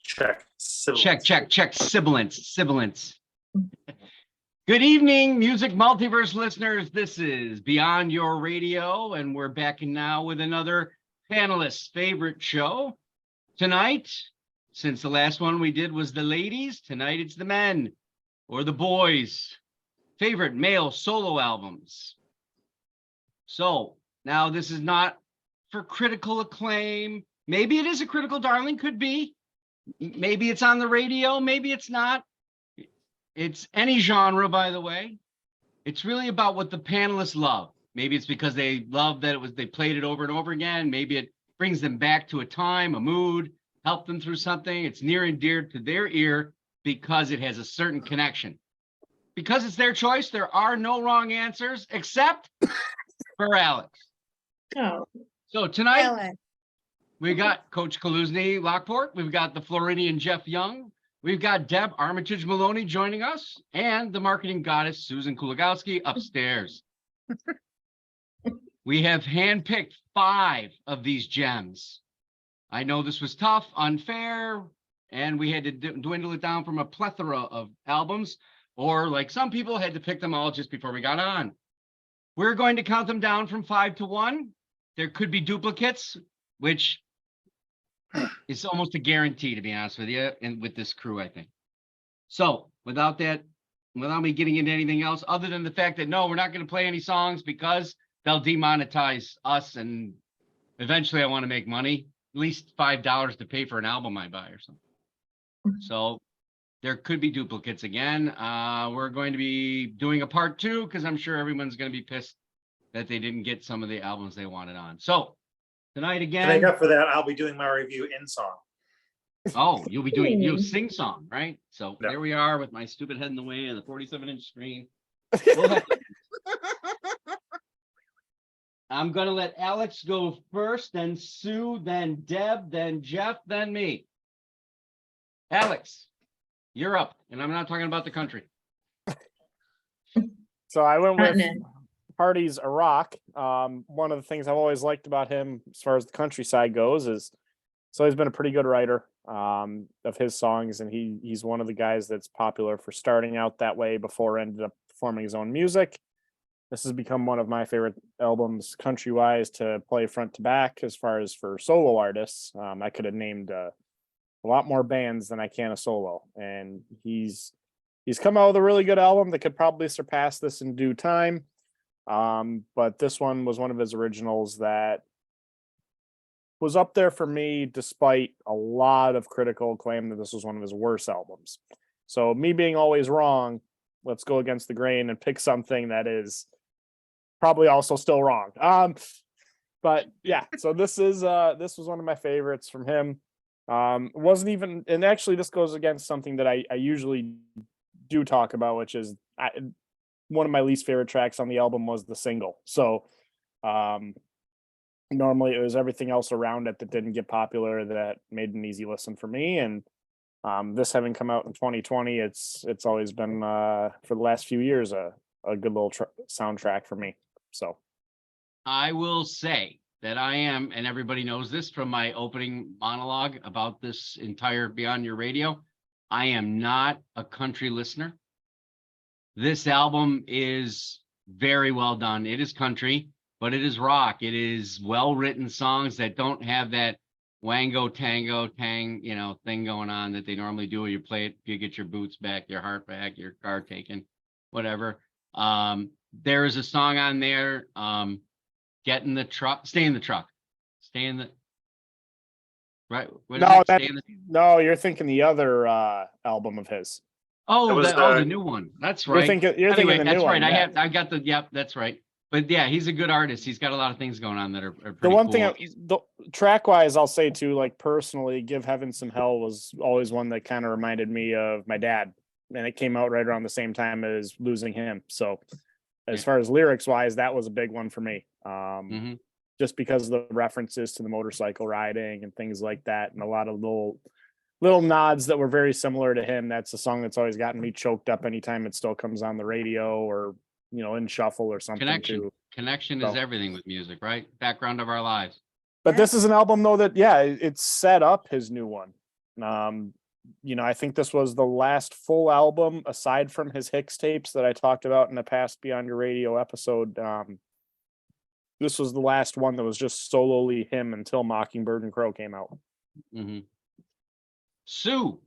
Check. Sibilance. Good evening, Music Multiverse listeners. This is Beyond Your Radio, and we're back now with another panelist's favorite show. Tonight, since the last one we did was the ladies, tonight it's the men or the boys' favorite male solo albums. So now this is not for critical acclaim. Maybe it is a critical darling, could be. Maybe it's on the radio, maybe it's not. It's any genre, by the way. It's really about what the panelists love. Maybe it's because they love that they played it over and over again. Maybe it brings them back to a time, a mood, help them through something. It's near and dear to their ear because it has a certain connection. Because it's their choice, there are no wrong answers except for Alex. Oh. So tonight, Alex. we got Coach Kaluzny Lockport. We've got the Floridian Jeff Young. We've got Deb Armitage Maloney joining us and the marketing goddess, Susan Kulagowski, upstairs. We have handpicked 5 of these gems. I know this was tough, unfair, and we had to dwindle it down from a plethora of albums, or like some people had to pick them all just before we got on. We're going to count them down from 5 to 1. There could be duplicates, which is almost a guarantee, to be honest with you, and with this crew, I think. So without me getting into anything else, other than the fact that, no, we're not going to play any songs because they'll demonetize us, and eventually I want to make money, at least $5 to pay for an album I buy or something. So there could be duplicates again. We're going to be doing a part 2 because I'm sure everyone's going to be pissed that they didn't get some of the albums they wanted on. So tonight again. To make up for that, I'll be doing my review in song. Oh, you'll sing song, right? So There we are with my stupid head in the way of the 47-inch screen. I'm going to let Alex go first, then Sue, then Deb, then Jeff, then me. Alex, you're up. And I'm not talking about the country. So I went with Hardy's Iraq. One of the things I've always liked about him as far as the countryside goes is he's been a pretty good writer of his songs, and he's one of the guys that's popular for starting out that way before ended up performing his own music. This has become one of my favorite albums country-wise to play front to back. As far as for solo artists, I could have named a lot more bands than I can a solo, and he's come out with a really good album that could probably surpass this in due time. But this one was one of his originals that was up there for me, despite a lot of critical acclaim that this was one of his worst albums. So me being always wrong, let's go against the grain and pick something that is probably also still wrong. But yeah, so this was one of my favorites from him. Wasn't even, and actually this goes against something that I usually do talk about, which is one of my least favorite tracks on the album was the single. So normally it was everything else around it that didn't get popular that made an easy listen for me. And this having come out in 2020, it's always been for the last few years a good little soundtrack for me. So I will say that I am, and everybody knows this from my opening monologue about this entire Beyond Your Radio, I am not a country listener. This album is very well done. It is country, but it is rock. It is well-written songs that don't have that wango, tango, tang, thing going on that they normally do. You play it, you get your boots back, your heart back, your car taken, whatever. There is a song on there, get in the truck, stay in the truck, stay in the, right? No, you're thinking the other album of his. Oh, the new one. That's right. You're thinking the that's new right. one. I got the, yep, that's right. But yeah, he's a good artist. He's got a lot of things going on that are pretty the one cool. thing, track wise, I'll say too, like personally, Give Heaven Some Hell was always one that kind of reminded me of my dad. And it came out right around the same time as losing him. So as far as lyrics wise, that was a big one for me. Just because of the references to the motorcycle riding and things like that. And a lot of little nods that were very similar to him. That's a song that's always gotten me choked up anytime it still comes on the radio or, in shuffle or something. Connection is everything with music, right? Background of our lives. But this is an album though that, it's set up his new one. I think this was the last full album aside from his Hicks tapes that I talked about in the past Beyond Your Radio episode. This was the last one that was just solely him until Mockingbird and Crow came out. Mm-hmm. Sue.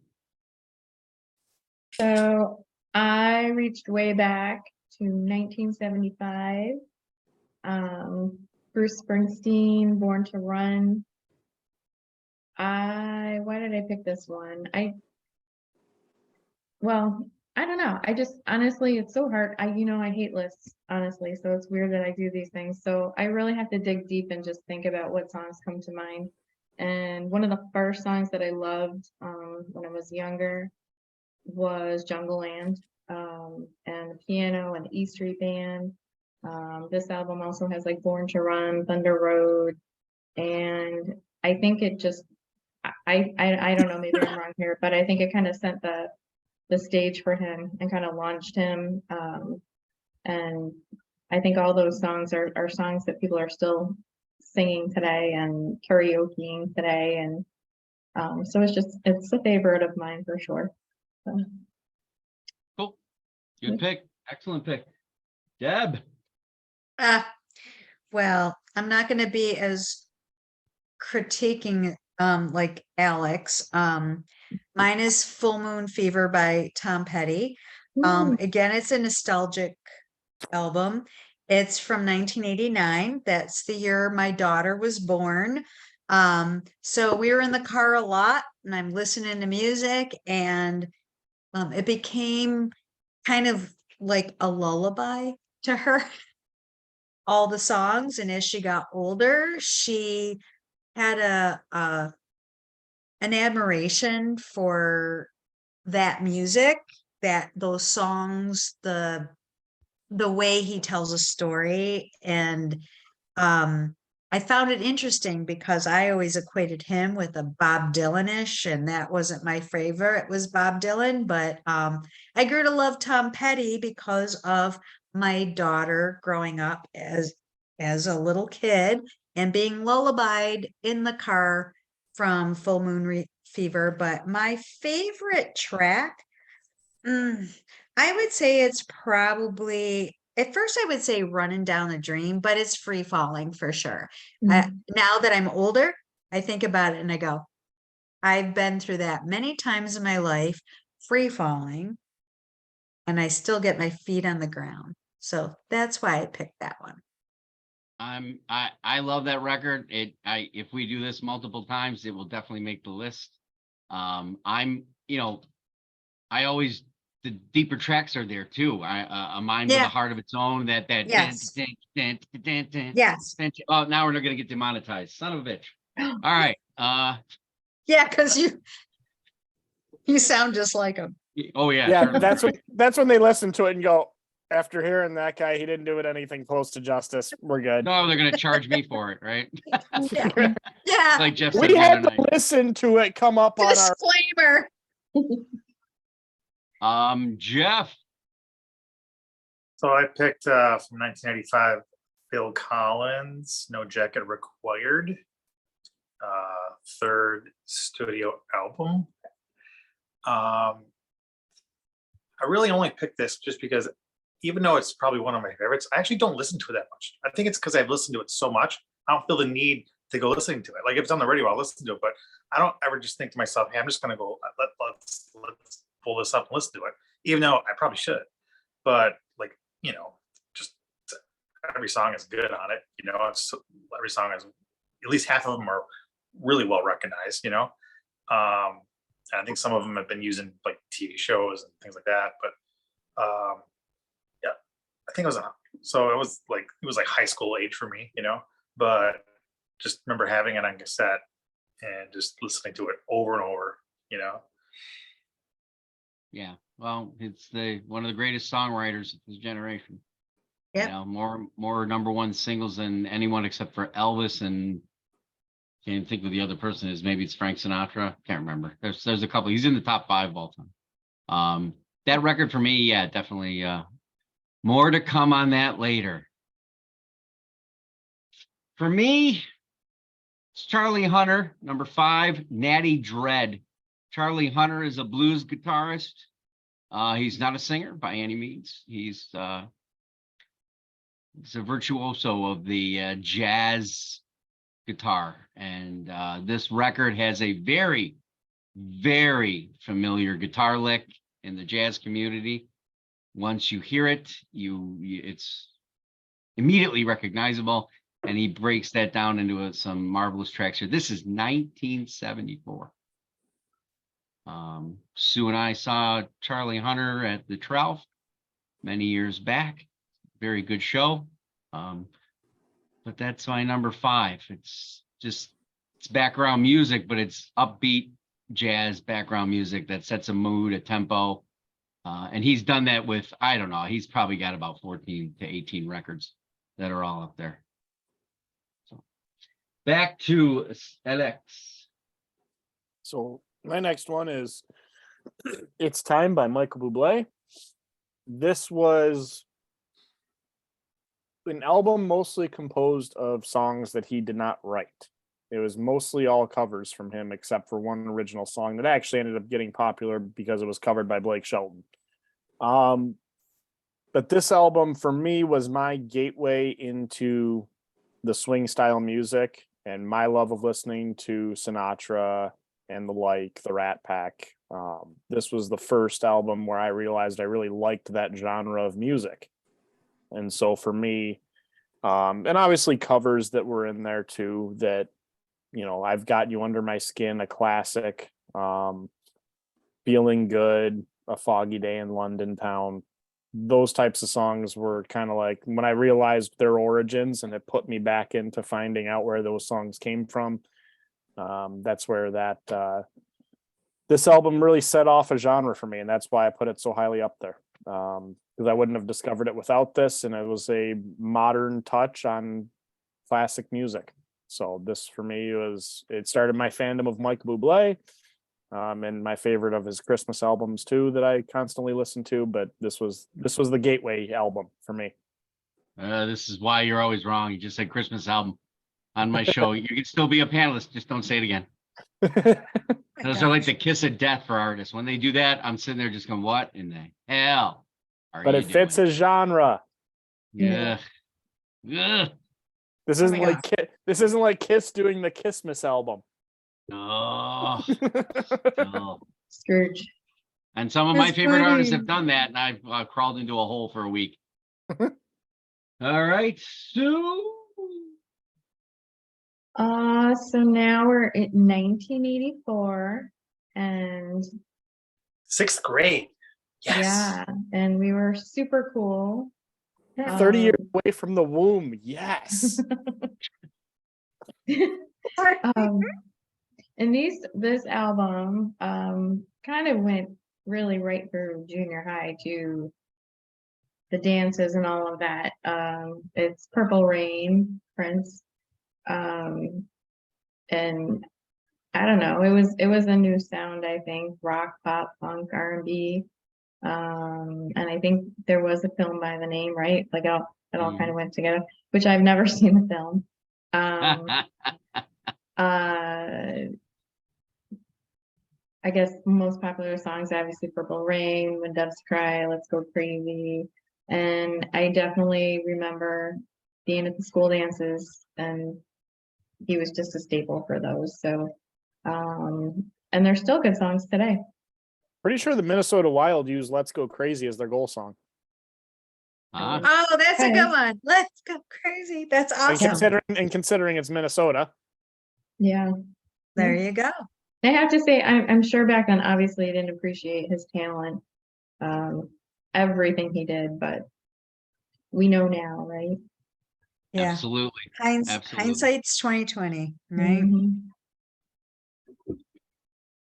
So I reached way back to 1975. Bruce Springsteen, Born to Run. Why did I pick this one? I don't know. I just honestly, it's so hard. I hate lists, honestly. So it's weird that I do these things. So I really have to dig deep and just think about what songs come to mind. And one of the first songs that I loved when I was younger was Jungle Land, and the piano and the E Street Band. This album also has like Born to Run, Thunder Road, and I think it just I don't know, maybe I'm wrong here, but I think it kind of set the stage for him and kind of launched him. And I think all those songs are songs that people are still singing today and karaokeing today, and so it's a favorite of mine for sure. So. Cool. Good pick. Excellent pick. Deb. Well, I'm not going to be as critiquing like Alex. Mine is Full Moon Fever by Tom Petty. Again, it's a nostalgic album. It's from 1989. That's the year my daughter was born. So we were in the car a lot and I'm listening to music, and it became kind of like a lullaby to her, all the songs. And as she got older, she had an admiration for that music, those songs, the way he tells a story. And I found it interesting because I always equated him with a Bob Dylan-ish, and that wasn't my favorite. It was Bob Dylan, but I grew to love Tom Petty because of my daughter growing up as a little kid and being lullabied in the car from Full Moon Fever. But my favorite track, I would say it's probably, at first I would say Running Down the Dream, but it's Free Falling for sure. Now that I'm older, I think about it and I go, I've been through that many times in my life, free falling, and I still get my feet on the ground. So that's why I picked that one. I love that record. If we do this multiple times, it will definitely make the list. I always, the deeper tracks are there too. A Mind with a Heart of Its Own, that Yes. Yes. Oh, now we're not gonna get demonetized. Son of a bitch. All right. Yeah, because you sound just like him. Oh yeah. Yeah, that's when they listen to it and go, after hearing that guy, he didn't do it anything close to justice. We're good. No, they're gonna charge me for it, right? Yeah. Like Jeff said We the other had to night. listen to it come up on Disclaimer. Jeff. So I picked from 1985, Phil Collins, No Jacket Required, third studio album. I really only picked this just because, even though it's probably one of my favorites, I actually don't listen to it that much. I think it's because I've listened to it so much, I don't feel the need to go listening to it. Like if it's on the radio, I'll listen to it, but I don't ever just think to myself, hey, I'm just gonna go, let's pull this up and listen to it, even though I probably should. But like, just every song is good on it. It's every song is, at least half of them are really well recognized. I think some of them have been used in like TV shows and things like that. But yeah, I think it was like high school age for me, but just remember having it on cassette and just listening to it over and over. Yeah, well, it's one of the greatest songwriters of his generation. Yep. More number one singles than anyone except for Elvis, and can't even think of the other person is. Maybe it's Frank Sinatra. Can't remember. There's a couple. He's in the top 5 of all time. That record for me, yeah, definitely. More to come on that later. For me, it's Charlie Hunter, number 5, Natty Dread. Charlie Hunter is a blues guitarist. He's not a singer by any means. He's a virtuoso of the jazz guitar. And this record has a very, very familiar guitar lick in the jazz community. Once you hear it, it's immediately recognizable, and he breaks that down into some marvelous tracks here. This is 1974. Sue and I saw Charlie Hunter at the Trout many years back. Very good show. But that's my number 5. It's background music, but it's upbeat jazz background music that sets a mood, a tempo. And he's done that with, I don't know, he's probably got about 14 to 18 records that are all up there. So back to Alex. So my next one is It's Time by Michael Bublé. This was an album mostly composed of songs that he did not write. It was mostly all covers from him, except for one original song that actually ended up getting popular because it was covered by Blake Shelton. But this album for me was my gateway into the swing style music and my love of listening to Sinatra and the Rat Pack. This was the first album where I realized I really liked that genre of music. And so for me, and obviously covers that were in there too, that, you know, I've Got You Under My Skin, a classic, Feeling Good, A Foggy Day in London Town. Those types of songs were kind of like when I realized their origins, and it put me back into finding out where those songs came from. That's where this album really set off a genre for me, and that's why I put it so highly up there. Because I wouldn't have discovered it without this, and it was a modern touch on classic music. So this for me it started my fandom of Mike Bublé, and my favorite of his Christmas albums too that I constantly listen to. But this was the gateway album for me. This is why you're always wrong. You just said Christmas album on my show. You can still be a panelist, just don't say it again. Those are like the kiss of death for artists. When they do that, I'm sitting there just going, what in the hell are But you it fits doing? his genre. Yeah. Ugh. This isn't like Kiss doing the Kissmas album. Oh, no. Scrooge. And some of my That's favorite artists funny. have done that, and I've crawled into a hole for a week. All right, Sue. So now we're at 1984, and 6th grade. Yes. yeah, and we were super cool. 30 years away from the womb. Yes. And this album kind of went really right through junior high to the dances and all of that. It's Purple Rain, Prince. And I don't know, it was a new sound, I think, rock, pop, punk, R&B. And I think there was a film by the name, right? Like it all kind of went together, which I've never seen the film. I guess most popular songs, obviously Purple Rain, When Doves Cry, Let's Go Crazy. And I definitely remember being at the school dances, and he was just a staple for those. So, and they're still good songs today. Pretty sure the Minnesota Wild used Let's Go Crazy as their goal song. Oh, that's a good one. Let's go crazy. That's awesome. And considering it's Minnesota. Yeah. There you go. I have to say, I'm sure back then, obviously, I didn't appreciate his talent, everything he did, but we know now, right? Yeah. Absolutely. Absolutely. Hindsight's 2020, right? Mhm.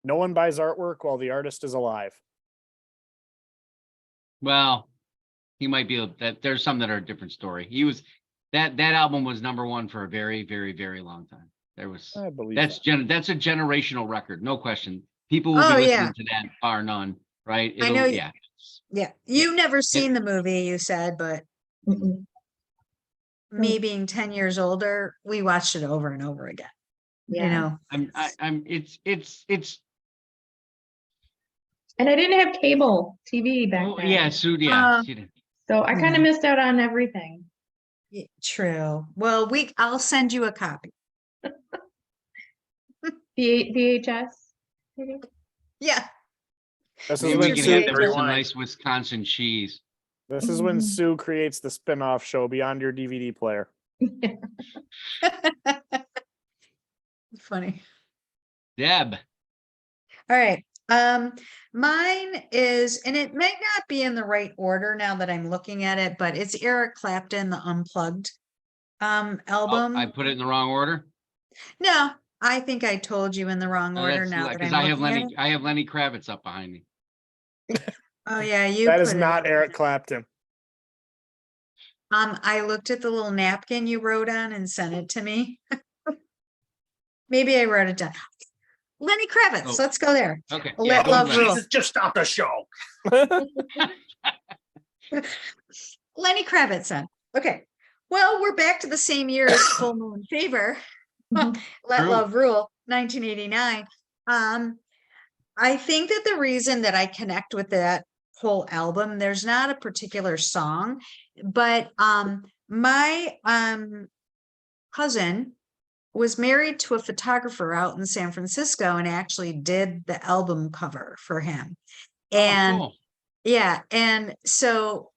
No one buys artwork while the artist is alive. Well, he might be that. There's some that are a different story. He was that album was #1 for a very, very, very long time. There was I believe that's a generational record, no question. People will Oh, be yeah. listening to that, bar none, right? I know. Yeah. Yeah. You've never seen the movie, you said, but Mm-mm. me being 10 years older, we watched it over and over again. Yeah. You know, It's And I didn't have cable TV back Oh, then. yeah, Sue, yeah. Uh, She did. So I kind Yeah. of missed out on everything. True. Well, I'll send you a copy. VHS. maybe? Yeah. This is Maybe we when can Sue- hit Sue. them with some Rewind. nice Wisconsin cheese. This is when Mhm. Sue creates the spin-off show Beyond Your DVD Player. Funny. Deb. All right. Mine is, and it might not be in the right order now that I'm looking at it, but it's Eric Clapton, the Unplugged Oh, album. I put it in the wrong order. No, I think I told you in the wrong Oh, order that's now that because I'm I have looking at Lenny. it. I have Lenny Kravitz up behind me. Oh yeah, you That put is it. not Eric Clapton. I looked at the little napkin you wrote on and sent it to me. Maybe I wrote it down. Lenny Kravitz. Oh. Let's go there. Okay. Let go love Lenny. rule. Jesus, just stop the show. Lenny Kravitz then. Okay. Well, we're back to the same year as Full Moon Fever. Mhm. Let True. Love Rule, 1989. I think that the reason that I connect with that whole album, there's not a particular song, but my cousin was married to a photographer out in San Francisco and actually did the album cover for him. And Oh, cool. yeah, and so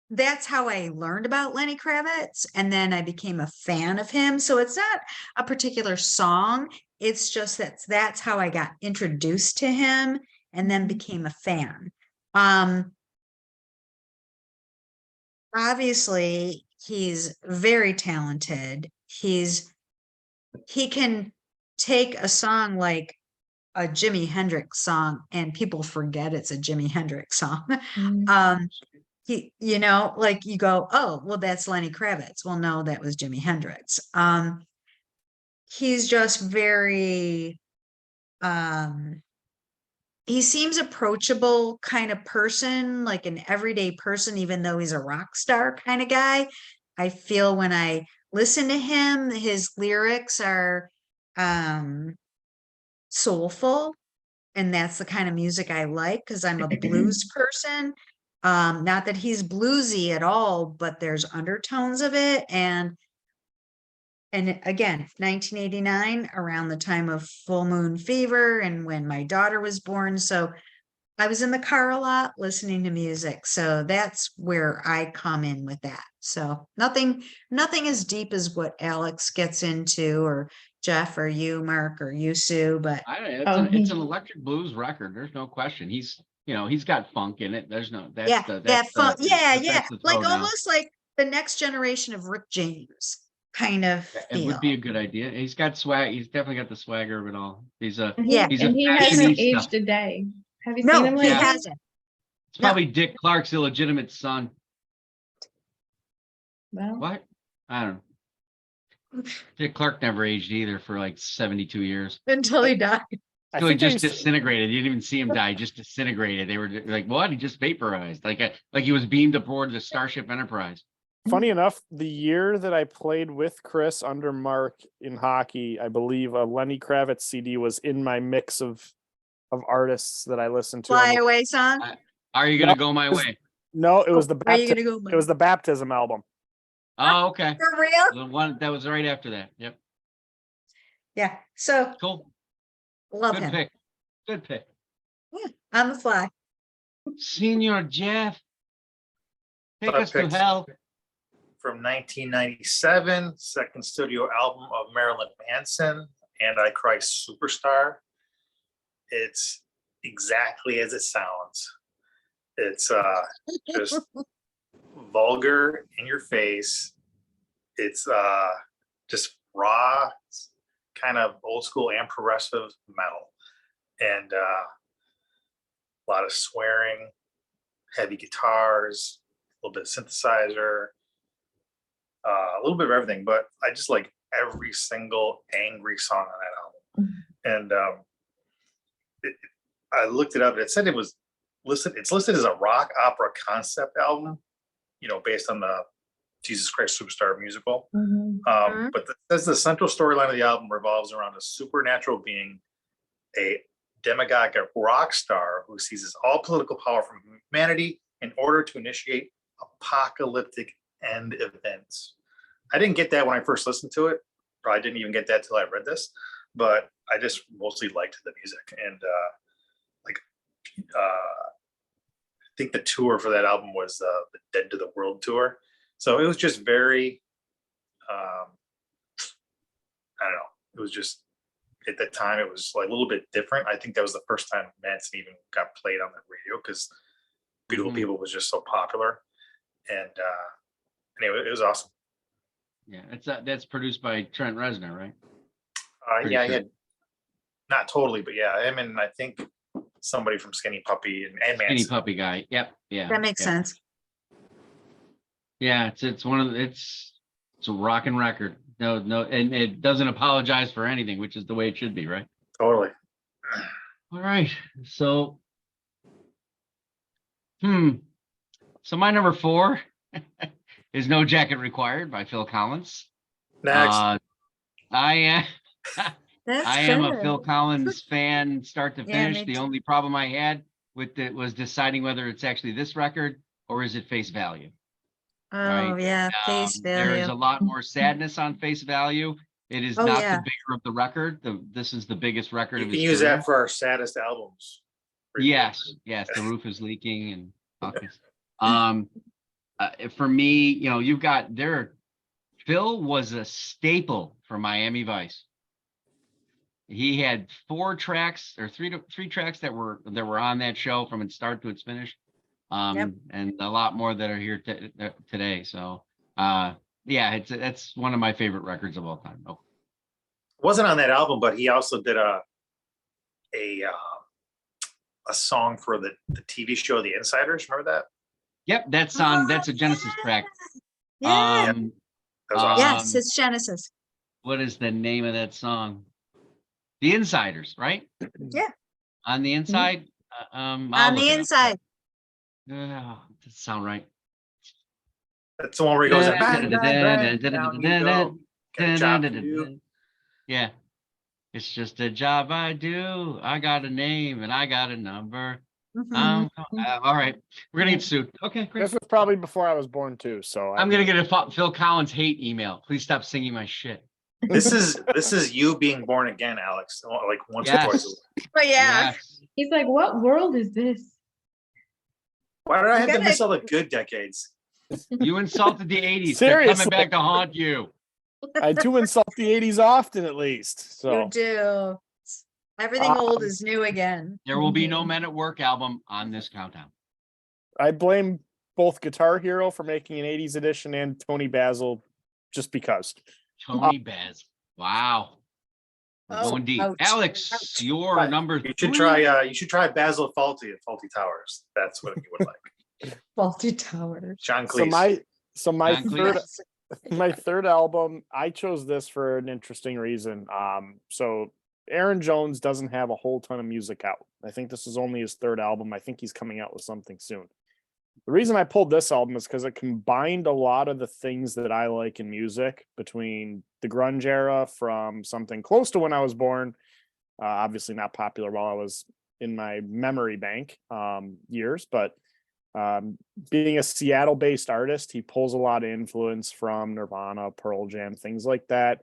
that's how I learned about Lenny Kravitz, and then I became a fan of him. So it's not a particular song, it's just that's how I got introduced to him and then Mhm. became a fan. Obviously he's very talented. He can take a song like a Jimi Hendrix song and people forget it's a Jimi Hendrix song. Mhm. Like you go, oh, well, that's Lenny Kravitz. Well, no, that was Jimi Hendrix. He's just very, he seems approachable kind of person, like an everyday person, even though he's a rock star kind of guy. I feel when I listen to him, his lyrics are soulful, and that's the kind of music I like because I'm a blues person. Not that he's bluesy at all, but there's undertones of it. And again, 1989, around the time of Full Moon Fever and when my daughter was born. So I was in the car a lot listening to music. So that's where I come in with that. So nothing as deep as what Alex gets into, or Jeff, or you, Mark, or you, Sue, but It's an electric blues record. There's no question. He's got funk in it. There's no yeah, that fun. Yeah, yeah. that's the Like throwdown. almost like the next generation of Rick James kind of It would feel. be a good idea. He's got swag. He's definitely got the swagger of it all. He's a Yeah. he's a And he hasn't fashionista. aged a day. Have you seen No, him he lately? hasn't. It's probably Dick Clark's illegitimate son. Well, What? I don't know. Dick Clark never aged either for like 72 years. Until he died. I So he think just there's- disintegrated. You didn't even see him die. He just disintegrated. They were like, "What? He just vaporized, like he was beamed aboard the Starship Enterprise." funny enough, the year that I played with Chris under Mark in hockey, I believe a Lenny Kravitz CD was in my mix of artists that I listened to. Fly Away song. Are you gonna No, go my it was- way? No, it was the Are you baptism. gonna go? It was the baptism album. Oh, okay. For real? The one that was right after that. Yep. Yeah. So Cool. love Good him. pick. Good pick. Yeah, on the fly. Senior Jeff. Take I us to picked hell. From 1997, second studio album of Marilyn Manson, and I Cry Superstar. It's exactly as it sounds. It's just vulgar in your face. It's just raw, kind of old school and progressive metal, and a lot of swearing, heavy guitars, a little bit of synthesizer, a little bit of everything. But I just like every single angry song on that album. And I looked it up. It said it was listed. It's listed as a rock opera concept album, based on the Jesus Christ Superstar musical. But it says the central storyline of the album revolves around a supernatural being, a demagogue rock star who seizes all political power from humanity in order to initiate apocalyptic end events. I didn't get that when I first listened to it. Probably didn't even get that till I read this, but I just mostly liked the music. And I think the tour for that album was the Dead to the World tour. So it was just very, I don't know. It was just, at that time, it was like a little bit different. I think that was the first time Manson even got played on the radio because Beautiful People was just so popular. And anyway, it was awesome. Yeah, that's produced by Trent Reznor, right? Pretty Yeah, sure. he had, not totally, but yeah, him and I think somebody from Skinny Puppy and Skinny Manson. Puppy guy. Yep. Yeah. That makes yeah. sense. Yeah, it's one of the, it's a rocking record. No, and it doesn't apologize for anything, which is the way it should be, right? Totally. All right. So, so my number 4 is No Jacket Required by Phil Collins. Next. I am That's I am a good. Phil Collins fan, start to Yeah, finish. me The too. only problem I had with it was deciding whether it's actually this record or is it Face Value. Oh, right? yeah, face There is value. a lot more sadness on Face Value. It is Oh, not yeah. the bigger of the record. This is the biggest record You of can his use career. that for our saddest albums. Yes, the roof is leaking and for me, you've got there. Phil was a staple for Miami Vice. He had 4 tracks or three tracks that were on that show from its start to its finish, and a lot more that are here today. So, that's one of my favorite records of all time. Oh, Wasn't on that album, but he also did a song for the TV show The Insiders. Remember that? yep, that's a Genesis track. Yeah. That was awesome. Yes, it's Genesis. What is the name of that song? The Insiders, right? Yeah. On the inside. I'll On look the it up. inside. Does that sound right? That's the one where he goes, bang, bang, bang, down you go. Got a job for you. Yeah. It's just a job I do. I got a name and I got a number. Mhm. All right. We're going to get sued. Okay, great. This was probably before I was born too. So I'm going to get a Phil Collins hate email. Please stop singing my shit. This is you being born again, Alex. Like once or twice a week. But yeah. Yes. He's like, what world is this? Why did I have to gotta- miss all the good decades? You insulted the 80s. They're coming Seriously. back to haunt you. I do insult the 80s often, at least. You So do. Everything old is new again. There will be no Men at Work album on this countdown. I blame both Guitar Hero for making an 80s edition and Tony Basil just because. Tony Baz. Wow. We're Oh, going deep. ouch. Alex, your Right. number You should 3. try Basil Fawlty at Fawlty Towers. That's what you would like. Faulty Towers. John So Cleese. my John third Cleese. my third album, I chose this for an interesting reason. So Aaron Jones doesn't have a whole ton of music out. I think this is only his third album. I think he's coming out with something soon. The reason I pulled this album is because it combined a lot of the things that I like in music between the grunge era from something close to when I was born, obviously not popular while I was in my memory bank years, but being a Seattle-based artist, he pulls a lot of influence from Nirvana, Pearl Jam, things like that.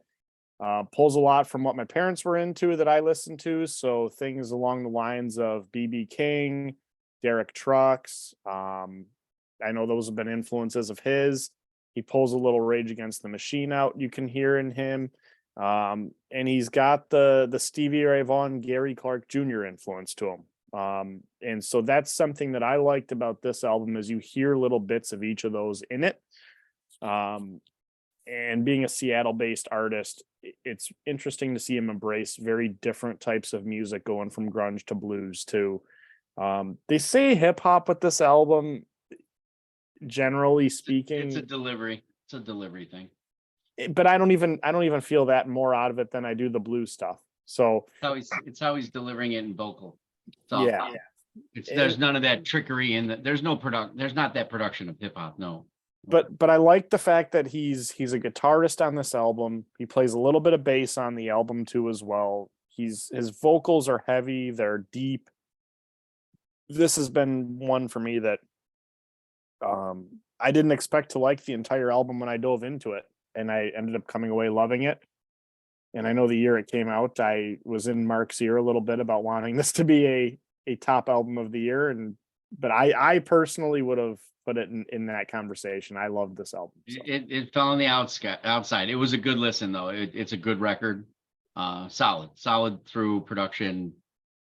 Pulls a lot from what my parents were into that I listened to. So things along the lines of B.B. King, Derek Trucks. I know those have been influences of his. He pulls a little Rage Against the Machine out. You can hear in him. And he's got the Stevie Ray Vaughan, Gary Clark Jr. influence to him. And so that's something that I liked about this album is you hear little bits of each of those in it. And being a Seattle-based artist, it's interesting to see him embrace very different types of music, going from grunge to blues to. They say hip hop with this album. Generally speaking, It's a delivery. It's a delivery thing. but I don't even feel that more out of it than I do the blues stuff. So It's how he's delivering it in vocal. So, yeah. there's none of that trickery in that. There's not that production of hip hop. No. But I like the fact that he's a guitarist on this album. He plays a little bit of bass on the album too as well. His vocals are heavy, they're deep. This has been one for me that I didn't expect to like the entire album when I dove into it, and I ended up coming away loving it. And I know the year it came out, I was in Mark's ear a little bit about wanting this to be a top album of the year, but I personally would have put it in that conversation. I loved this album. So. It fell on the outside. It was a good listen though. It's a good record. Solid through production,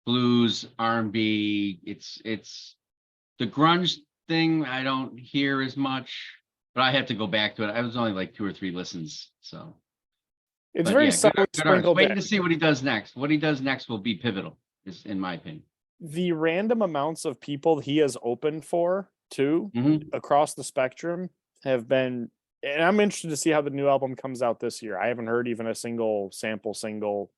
blues, R&B. It's the grunge thing I don't hear as much, but I have to go back to it. I was only like 2 or 3 listens, so. It's But very yeah, subtly good artist. sprinkled Waiting in. to see what he does next. What he does next will be pivotal, is in my opinion. The random amounts of people he has opened for too Mhm. across the spectrum have been, and I'm interested to see how the new album comes out this year. I haven't heard even a single sample single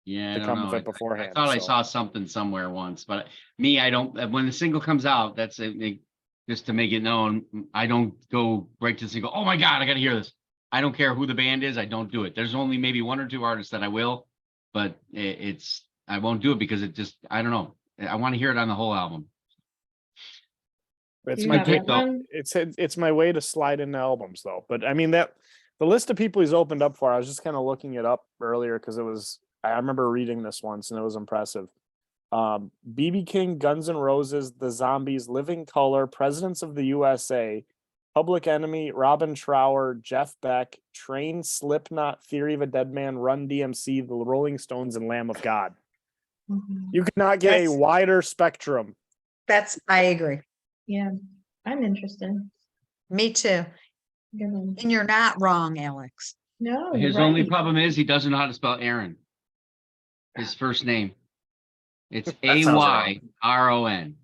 Yeah, I to don't come know. with I it beforehand. thought I so. saw something somewhere once, but me, I don't. When the single comes out, that's just to make it known. I don't go right to the single. Oh my God, I got to hear this. I don't care who the band is. I don't do it. There's only maybe 1 or 2 artists that I will, but I won't do it because it just, I don't know. I want to hear it on the whole album. It's Do you my have pick that though. one? It's my way to slide into albums though. But I mean that the list of people he's opened up for, I was just kind of looking it up earlier because I remember reading this once and it was impressive. BB King, Guns N' Roses, The Zombies, Living Colour, Presidents of the USA, Public Enemy, Robin Trower, Jeff Beck, Train, Slipknot, Theory of a Dead Man, Run DMC, The Rolling Stones, and Lamb of God. Mhm. You could not get a That's- wider spectrum. I agree. Yeah, I'm interested. Me too. Good one. And you're not wrong, Alex. No, you're His only right. problem is he doesn't know how to spell Aaron. His first name. It's That sounds wrong. Ayron.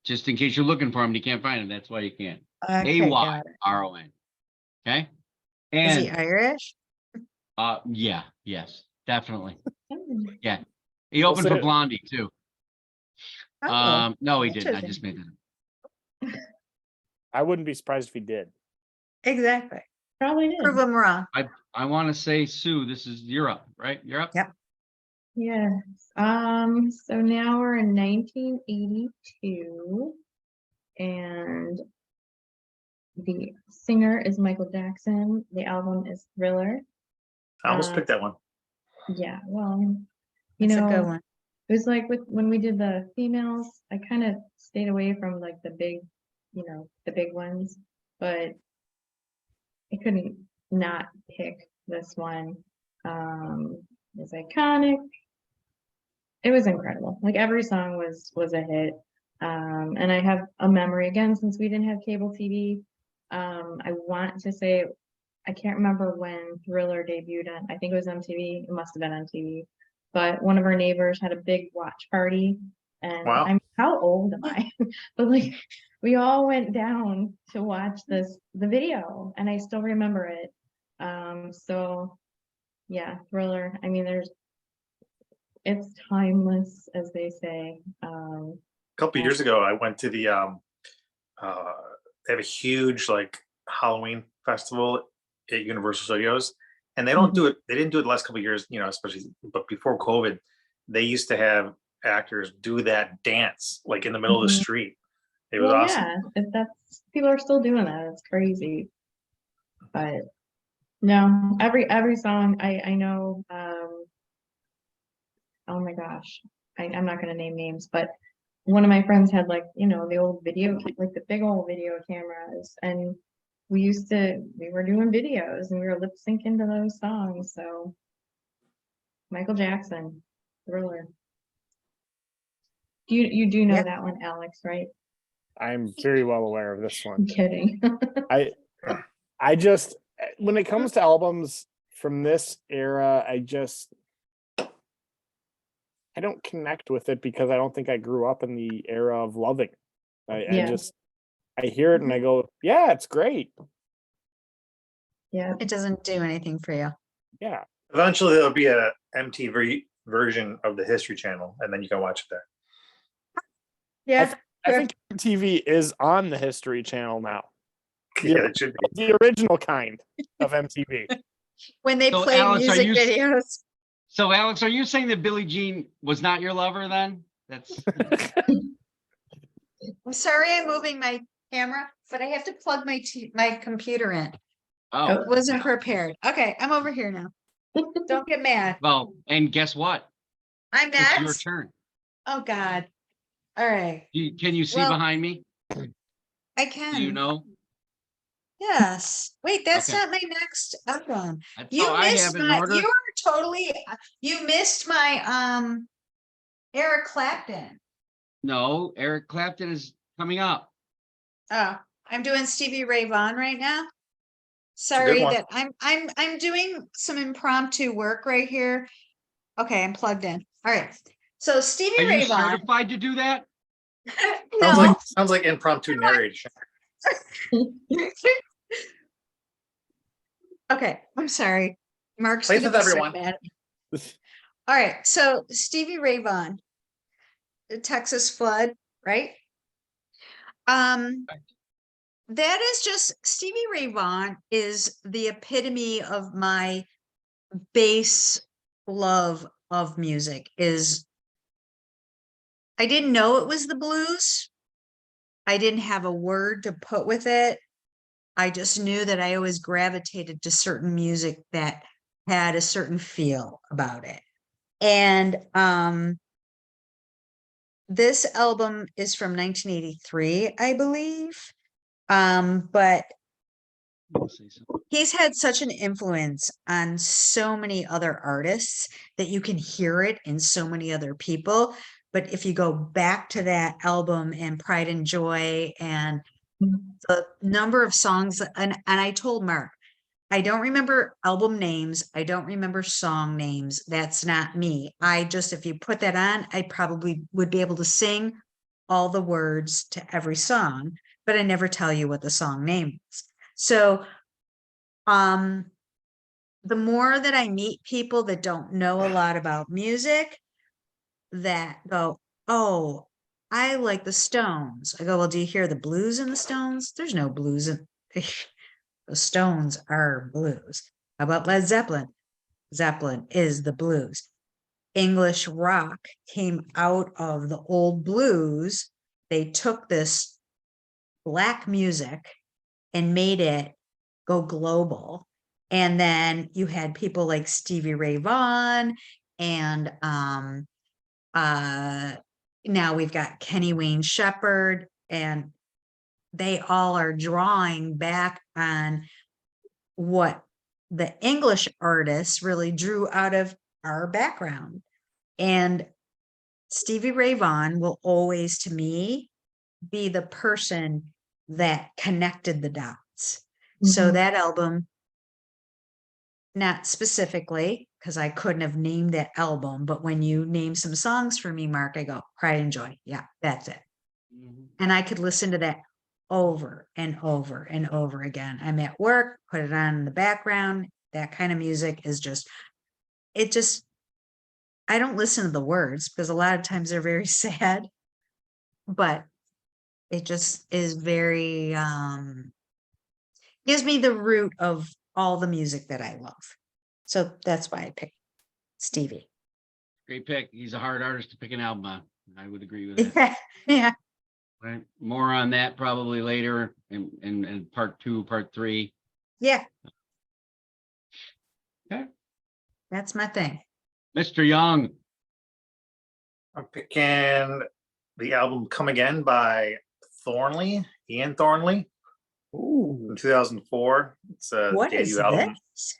Just in case you're looking for him and you can't find him, that's why you can't. Okay, got it. Ayron. Okay? Is he And Irish? yeah, yes, definitely. Hmm. Yeah. He opened say for it. Blondie too. Oh, No, he didn't. I interesting. just made that up. I wouldn't be surprised if he did. exactly. Probably did. Prove him wrong. I want to say, Sue, this is Europe, right? Europe? Yep. Yes. So now we're in 1982, and the singer is Michael Jackson. The album is Thriller. I almost Uh, picked that one. Yeah, well, you It's a good know, one. it was like when we did the females, I kind of stayed away from like the big, the big ones, but I couldn't not pick this one. It's iconic. It was incredible. Like every song was a hit. And I have a memory again, since we didn't have cable TV. I want to say, I can't remember when Thriller debuted on, I think it was MTV. It must have been on TV. But one of our neighbors had a big watch party. And Wow. how old am I? But like we all went down to watch the video, and I still remember it. So yeah, Thriller. I mean, it's timeless, as they say. A couple years ago, I went to the they have a huge like Halloween festival at Universal Studios, and they don't do it. They didn't do it the last couple of years, especially. But before COVID, they used to have actors do that dance like in the middle of the Mhm. street. It was Well, awesome. yeah, people are still doing that. It's crazy. But no, every song I know. Oh my gosh, I'm not gonna name names, but one of my friends had like the old video, like the big old video cameras, and we were doing videos and we were lip syncing to those songs. So Michael Jackson, Thriller. You do know Yep. that one, Alex, right? I'm very well aware of this I'm one. kidding. I just, when it comes to albums from this era, I don't connect with it because I don't think I grew up in the era of loving. Yeah. I hear it and I go, yeah, it's great. Yeah. It doesn't do anything for you. Yeah. Eventually, there'll be a MTV version of the History Channel, and then you can watch it there. Yeah. I think MTV is on the History Channel now. Yeah, it should be. The original kind of MTV. When they So, play Alex, are music you- videos. So Alex, are you saying that Billie Jean was not your lover then? That's I'm sorry I'm moving my camera, but I have to plug my computer in. I oh wasn't prepared. Okay, I'm over here now. Don't get mad. well, and guess what? I'm It's your next. turn. Oh God. All right. Can you see Well, behind me? I Do can. you know? Yes. Wait, that's Okay. not my next album. That's how I have it in order. You are totally, you missed my, Eric Clapton. No, Eric Clapton is coming up. Oh, I'm doing Stevie Ray Vaughan right now. a good Sorry one. that I'm doing some impromptu work right here. Okay, I'm plugged in. All right. So Stevie Are you Ray Vaughan. certified to do that? No. Sounds like impromptu narration. Okay, I'm sorry. Mark's Plays gonna with be so everyone. mad. All right, so Stevie Ray Vaughan, the Texas flood, right? That is just Stevie Ray Vaughan is the epitome of my base love of music. Is I didn't know it was the blues. I didn't have a word to put with it. I just knew that I always gravitated to certain music that had a certain feel about it. And this album is from 1983, I believe. But I'll say so. he's had such an influence on so many other artists that you can hear it in so many other people. But if you go back to that album and Pride and Joy and the number of songs, and I told Mark, I don't remember album names. I don't remember song names. That's not me. I just, if you put that on, I probably would be able to sing all the words to every song, but I never tell you what the song name is. So, the more that I meet people that don't know a lot about music that go, oh, I like the Stones. I go, well, do you hear the blues in the Stones? There's no blues in the Stones are blues. How about Led Zeppelin? Zeppelin is the blues. English rock came out of the old blues. They took this black music and made it go global. And then you had people like Stevie Ray Vaughan and now we've got Kenny Wayne Shepherd, and they all are drawing back on what the English artists really drew out of our background. And Stevie Ray Vaughan will always, to me, be the person that connected the dots. So that album, not specifically, because I couldn't have named that album, but when you name some songs for me, Mark, I go, Pride and Joy. Yeah, that's it. Mhm. And I could listen to that over and over and over again. I'm at work, put it on in the background. That kind of music is just, I don't listen to the words because a lot of times they're very sad, but it just is very, gives me the root of all the music that I love. So that's why I picked Stevie. Great pick. He's a hard artist to pick an album on. I would agree with that. Yeah. Right. More on that probably later in part 2, part 3. Yeah. Okay. That's my thing. Mr. Young. I'm picking the album Come Again by Ian Thornley in 2004. It's a What is debut album. this?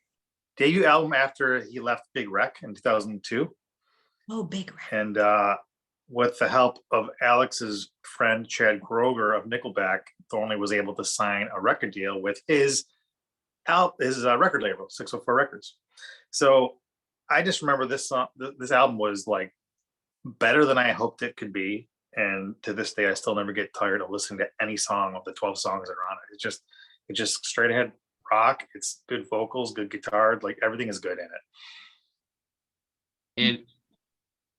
Debut album after he left Big Wreck in 2002. Oh, Big Red. And with the help of Alex's friend Chad Kroeger of Nickelback, Thornley was able to sign a record deal with his record label, 604 Records. So I just remember this song, this album was like better than I hoped it could be. And to this day, I still never get tired of listening to any song of the 12 songs that are on it. It's just straight ahead rock. It's good vocals, good guitar, like everything is good in it.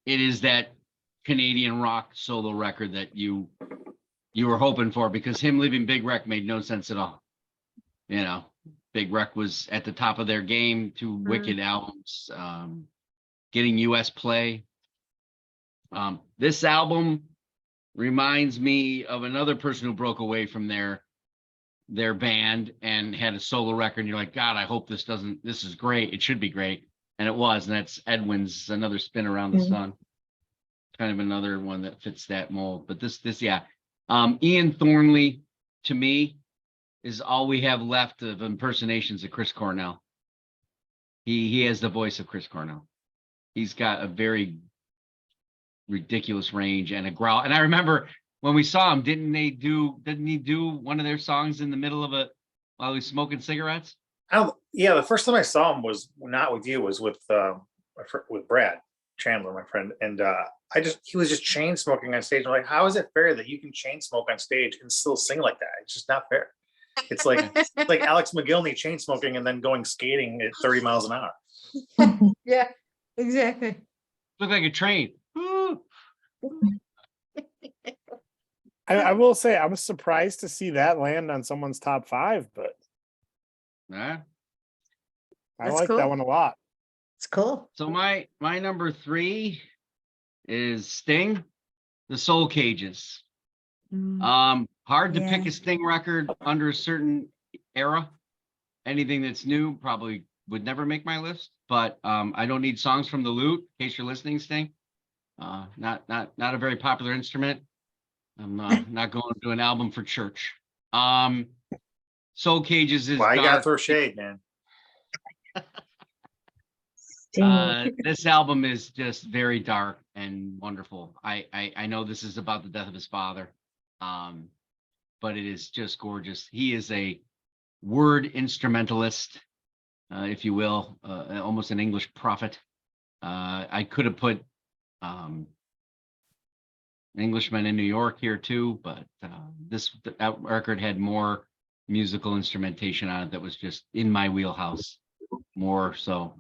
It is that Canadian rock solo record that you were hoping for, because him leaving Big Wreck made no sense at all. You know, Big Wreck was at the top of their game, 2 wicked albums. getting US play. This album reminds me of another person who broke away from their band and had a solo record. And you're like, God, I hope this is great. It should be great. And it was. And that's Edwin's Another Spin Around the Sun. Kind of another one that fits that mold. But this, yeah. Ian Thornley, to me, is all we have left of impersonations of Chris Cornell. He has the voice of Chris Cornell. He's got a very ridiculous range and a growl. And I remember when we saw him, didn't he do one of their songs in the middle of while he was smoking cigarettes? Yeah, the first time I saw him was not with you, was with Brad Chandler, my friend, and he was just chain smoking on stage. I'm like, how is it fair that you can chain smoke on stage and still sing like that? It's just not fair. It's like Alex McGillney chain smoking and then going skating at 30 miles an hour. Yeah, exactly. Looked like a train. Woo! I will say I was surprised to see that land on someone's top 5, but Yeah. I That's like cool. that one a lot. It's cool. So my number 3 is Sting, The Soul Cages. Hard to pick Yeah. a Sting record under a certain era. Anything that's new probably would never make my list. But I don't need Songs from the Lute, in case you're listening, Sting. Not a very popular instrument. I'm not going to do an album for church. Soul Cages is Why you gotta dark. throw shade, man? This album is just very dark and wonderful. I know this is about the death of his father, but it is just gorgeous. He is a word instrumentalist, if you will, almost an English prophet. I could have put Englishman in New York here too, but that record had more musical instrumentation on it that was just in my wheelhouse more so.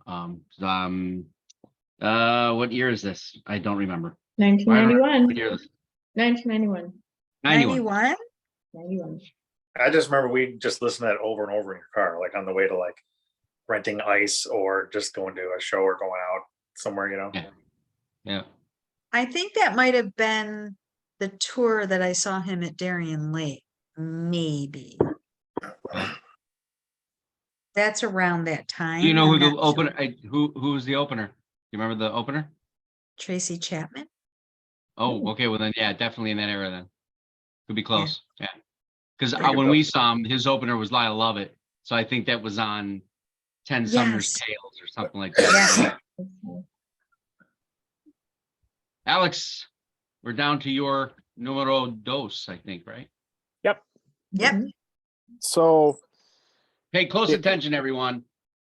What year is this? I don't remember. 1991. What year is this? 1991. 91. 91. I just remember we just listened to that over and over in your car, like on the way to like renting ice or just going to a show or going out somewhere, you know. Yeah. I think that might have been the tour that I saw him at Darien Lake. Maybe. That's around that time. Do you know who I'm the not opener? sure. Who was the opener? You remember the opener? Tracy Chapman. Oh, okay. Well then, yeah, definitely in that era. Then could be close. Yeah, because There you when go. we saw him, his opener was "Lila Love It," so I think that was on 10 Sumner's Yes. Tales or something like that. Yes. Alex, we're down to your numero dos, I think, right? Yep. Yep. So Pay close Yeah. attention, everyone.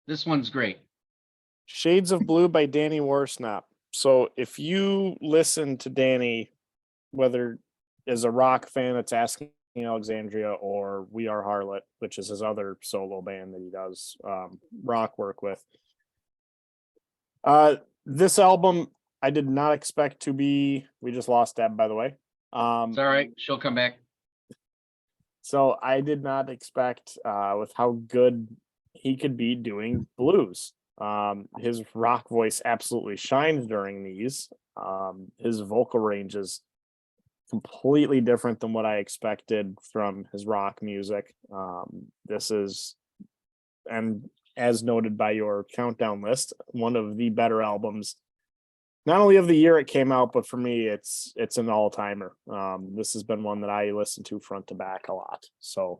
This one's great. Shades of Blue by Danny Worsnop. So if you listen to Danny, whether as a rock fan that's Asking Alexandria or We Are Harlot, which is his other solo band that he does rock work with. This album I did not expect to be. We just lost Deb, by the way. It's all right. She'll come back. So I did not expect with how good he could be doing blues. His rock voice absolutely shines during these. His vocal range is completely different than what I expected from his rock music. This is, and as noted by your countdown list, one of the better albums, not only of the year it came out, but for me, it's an all-timer. This has been one that I listen to front to back a lot. So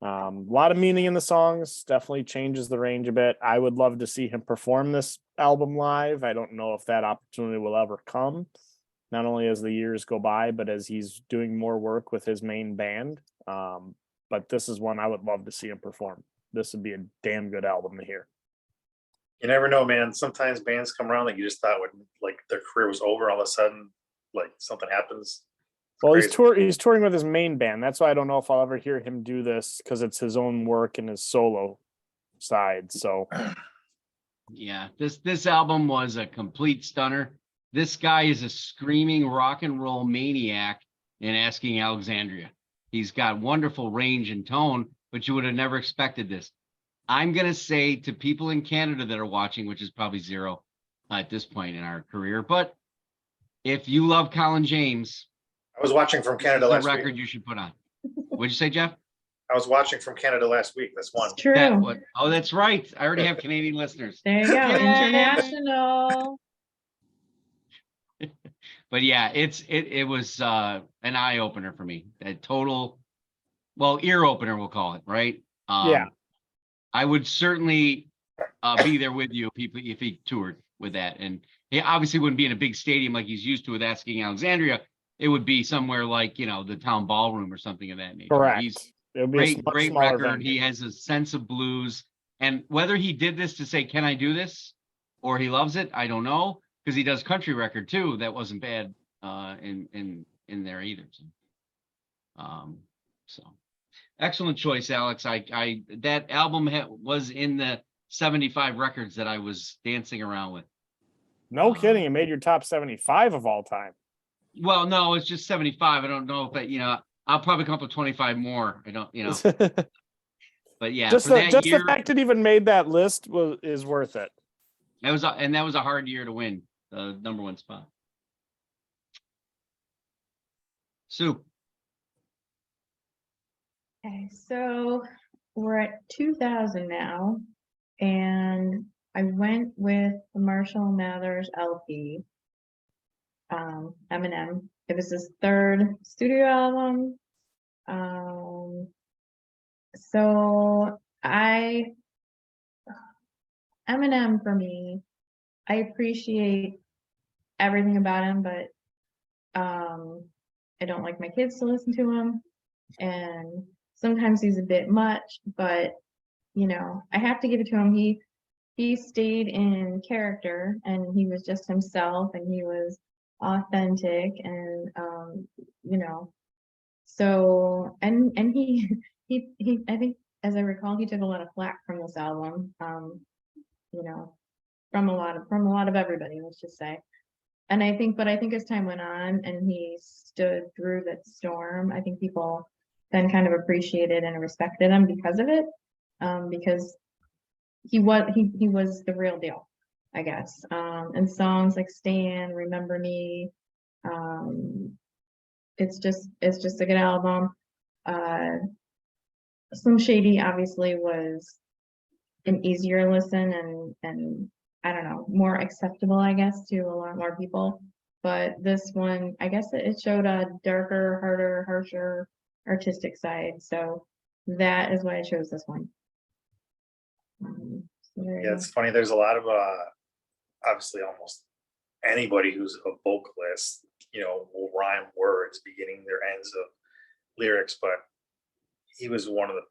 a lot of meaning in the songs, definitely changes the range a bit. I would love to see him perform this album live. I don't know if that opportunity will ever come, not only as the years go by, but as he's doing more work with his main band. But this is one I would love to see him perform. This would be a damn good album to hear. You never know, man. Sometimes bands come around that you just thought would, like, their career was over. All of a sudden, like, something happens. It's Well, crazy. he's touring with his main band. That's why I don't know if I'll ever hear him do this, because it's his own work and his solo side. So Yeah, this album was a complete stunner. This guy is a screaming rock and roll maniac in Asking Alexandria. He's got wonderful range and tone, but you would have never expected this. I'm going to say to people in Canada that are watching, which is probably zero, at this point in our career. But if you love Colin James, I was watching from this Canada is a last record week. you should put on. What'd you say, Jeff? I was watching from Canada last week. That's one. It's true. Oh, that's right. I already have Canadian listeners. There you go. Yay! International. But yeah, it was an eye opener for me. A total, well, ear opener, we'll call it, right? Yeah. I would certainly be there with you if he toured with that. And he obviously wouldn't be in a big stadium like he's used to with Asking Alexandria. It would be somewhere like, the town ballroom or something of that nature. Correct. He's It would be a much great smaller record. venue. He has a sense of blues. And whether he did this to say, can I do this? Or he loves it, I don't know. Because he does country record too. That wasn't bad in there either. So excellent choice, Alex. I that album was in the 75 records that I was dancing around with. No kidding. It made your top 75 of all time. Well, no, it's just 75. I don't know if I'll probably come up with 25 more. I don't, but yeah, just for that year, the fact it even made that list is worth it. that was a hard year to win the #1 spot. Sue. Okay, so we're at 2000 now, and I went with the Marshall Mathers LP, Eminem. It was his third studio album. So Eminem for me, I appreciate everything about him, but I don't like my kids to listen to him, and sometimes he's a bit much, but I have to give it to him. He stayed in character, and he was just himself, and he was authentic, and so and he I think, as I recall, he took a lot of flack from this album, from a lot of everybody, let's just say. And I think as time went on and he stood through that storm, I think people then kind of appreciated and respected him because of it, because he was the real deal, I guess. And songs like Stan, Remember Me, it's just a good album. Slim Shady obviously was an easier listen and I don't know, more acceptable, I guess, to a lot more people. But this one, I guess it showed a darker, harder, harsher artistic side. So that is why I chose this one. Yeah, it's funny. There's a lot of obviously almost anybody who's a vocalist, will rhyme words, beginning their ends of lyrics, but he was one of the,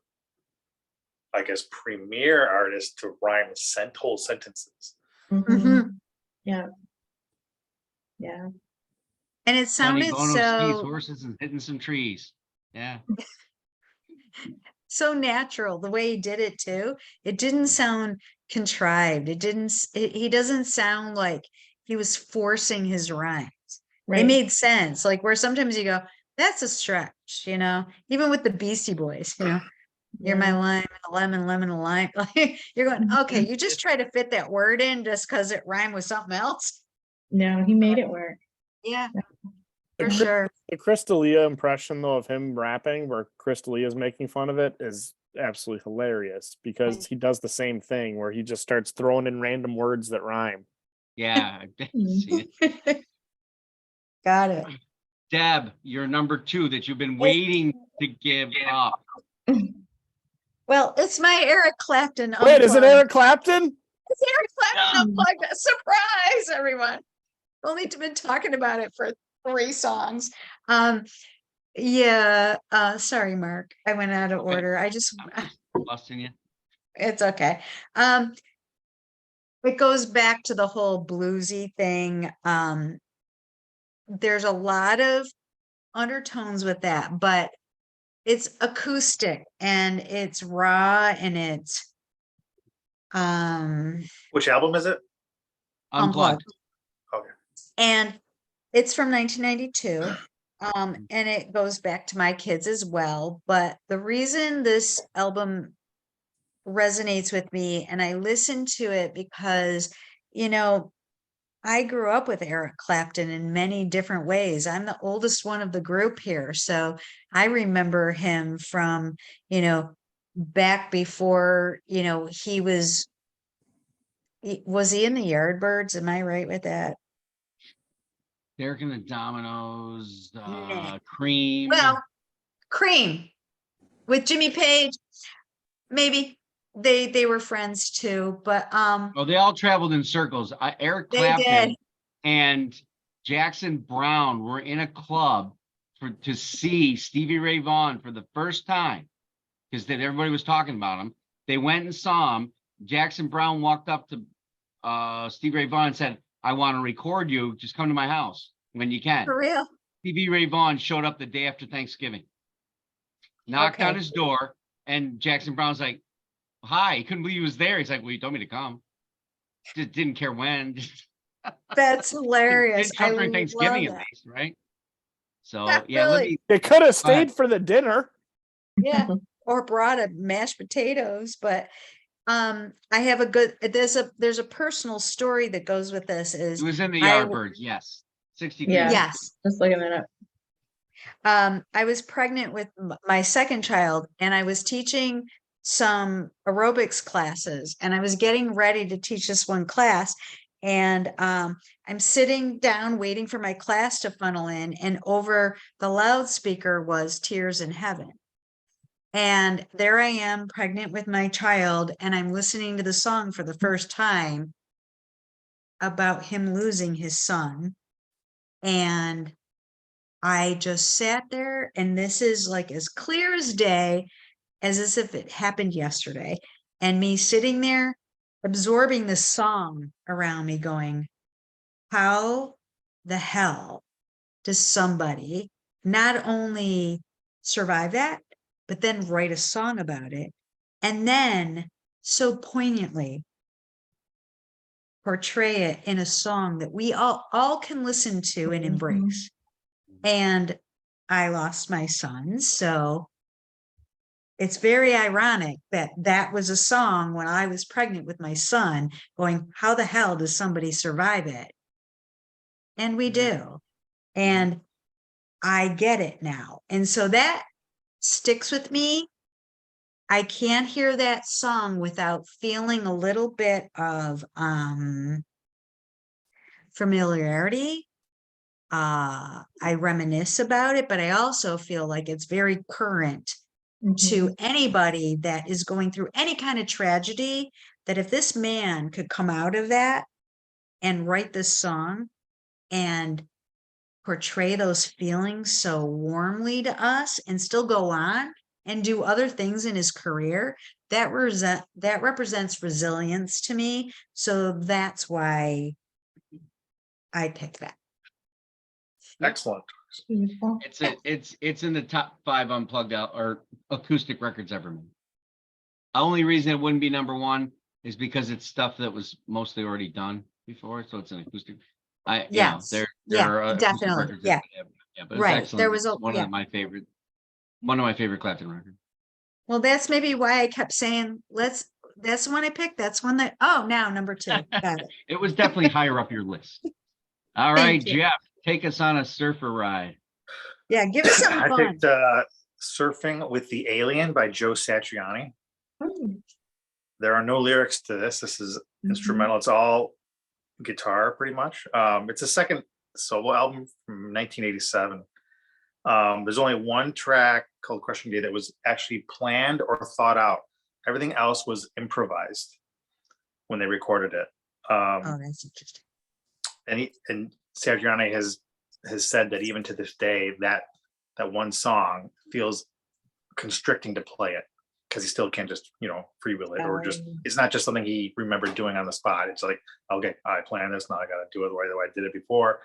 I guess, premier artists to rhyme whole sentences. Yeah. And it Sonny sounded Bono skis so horses and hitting some trees. Yeah. so natural the way he did it too. It didn't sound contrived. He doesn't sound like he was forcing his rhymes. They Right. made sense. Like where sometimes you go, that's a stretch, even with the Beastie Boys, you're my lime, a lemon, a lime. Like you're going, okay, you just try to fit that word in just because it rhymed with something else. No, he made it work. Yeah, for sure. The Chris D'Elia impression, though, of him rapping, where Chris D'Elia is making fun of it, is absolutely hilarious because he does the same thing where he just starts throwing in random words that rhyme. Yeah. I've seen it. Got it. Deb, you're #2 that you've been waiting to give up. Well, it's my Eric Clapton. Wait, is it Unplugged. Eric Clapton? It's Eric Clapton Unplugged. Surprise, everyone. Only been talking about it for 3 songs. Sorry, Mark. I went out of order. I just Busting you. it's okay. It goes back to the whole bluesy thing. There's a lot of undertones with that, but it's acoustic and it's raw and it's Which album is it? Unplugged. Okay. and it's from 1992. And it goes back to my kids as well. But the reason this album resonates with me, and I listen to it because, I grew up with Eric Clapton in many different ways. I'm the oldest one of the group here, so I remember him from, back before, was he in the Yardbirds? Am I right with that? Derek and the Dominoes, Nah. Cream. Well, Cream with Jimmy Page, maybe they were friends too, but Oh, they all traveled in circles. Eric they Clapton did. and Jackson Brown were in a club to see Stevie Ray Vaughan for the first time because everybody was talking about him. They went and saw him. Jackson Brown walked up to Stevie Ray Vaughan and said, "I want to record you. Just come to my house when you can." For real. Stevie Ray Vaughan showed up the day after Thanksgiving, knocked on Okay. his door, and Jackson Brown's like, "Hi." He couldn't believe he was there. He's like, "Well, you told me to come." Just didn't care when. That's hilarious. Didn't show I up during love Thanksgiving at that. least, right? So Yeah, yeah, let really. me. They could have ahead. stayed for the dinner. Yeah. Or brought a mashed potatoes, but I have there's a personal story that goes with this It is was in the I Yardbirds, yes. 63. Yeah. yes. Just looking it up. I was pregnant with my second child, and I was teaching some aerobics classes, and I was getting ready to teach this one class. And I'm sitting down waiting for my class to funnel in, and over the loudspeaker was Tears in Heaven. And there I am, pregnant with my child, and I'm listening to the song for the first time about him losing his son. And I just sat there, and this is like as clear as day, as if it happened yesterday. And me sitting there, absorbing the song around me, going, how the hell does somebody not only survive that, but then write a song about it, and then so poignantly portray it in a song that we all can listen to and embrace. And I lost my son, so it's very ironic that that was a song when I was pregnant with my son, going, how the hell does somebody survive it? And we do. And I get it now. And so that sticks with me. I can't hear that song without feeling a little bit of familiarity. I reminisce about it, but I also feel like it's very current to anybody that is going through any kind of tragedy, that if this man could come out of that and write this song and portray those feelings so warmly to us and still go on and do other things in his career, that represents resilience to me. So that's why I picked that. Excellent. It's in the top 5 unplugged out or acoustic records ever made. The only reason it wouldn't be number 1 is because it's stuff that was mostly already done before, so it's an acoustic. Yes. There Yeah, are acoustic definitely. records Yeah. but it's Right. excellent. There was It's one yeah. of my favorite Clapton records. Well, that's maybe why I kept saying, that's the one I picked. That's one that, now number 2. Got it. It was definitely higher up your list. All right, Thank you. Jeff, take us on a surfer ride. Yeah, give us something I fun. picked Surfing with the Alien by Joe Satriani. There are no lyrics to this. This is instrumental. It's all guitar pretty much. It's a second solo album from 1987. There's only one track called Crushing Day that was actually planned or thought out. Everything else was improvised when they recorded it. Oh, that's interesting. And Satriani has said that even to this day, that one song feels constricting to play it because he still can't just freewheel it, or just it's not just something he remembered doing on the spot. It's like, okay, I planned this, now I got to do it the way I did it before.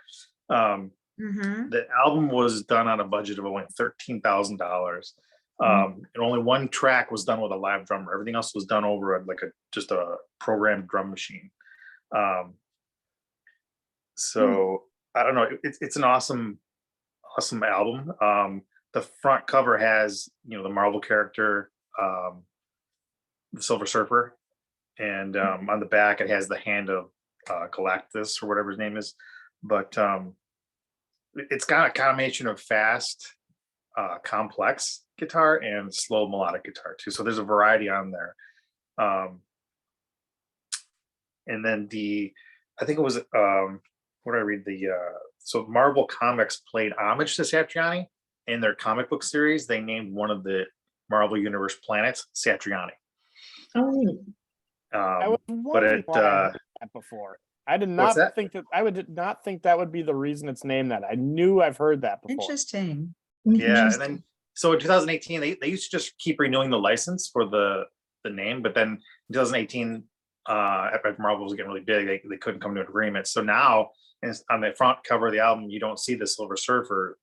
The album was done on a budget of only $13,000. And only one track was done with a live drummer. Everything else was done over just a programmed drum machine. So I don't know. It's an awesome album. The front cover has the Marvel character, the Silver Surfer, and on the back it has the hand of Galactus or whatever his name is, but it's got a combination of fast, complex guitar and slow melodic guitar too. So there's a variety on there. And then I think it was what did I read? So Marvel Comics played homage to Satriani in their comic book series. They named one of the Marvel Universe planets Satriani. Oh, I was But wondering why I heard that before. I did What's not that? think that I would not think that would be the reason it's named that. I knew I've heard that before. Interesting. yeah, and then so in 2018 they used to just keep renewing the license for the name, but then in 2018 after Marvel was getting really big, they couldn't come to an agreement. So now on the front cover of the album, you don't see the Silver Surfer,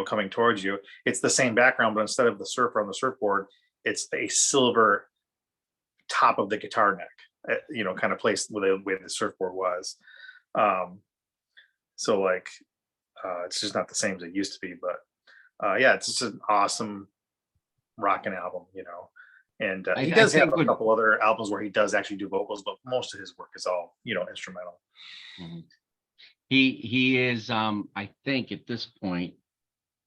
coming towards you. It's the same background, but instead of the surfer on the surfboard, it's a silver top of the guitar neck, kind of placed where the surfboard was. So like, it's just not the same as it used to be, but yeah, it's just an awesome rocking album, and he does have a couple other albums where he does actually do vocals, but most of his work is all, instrumental. Mhm. He is, I think at this point,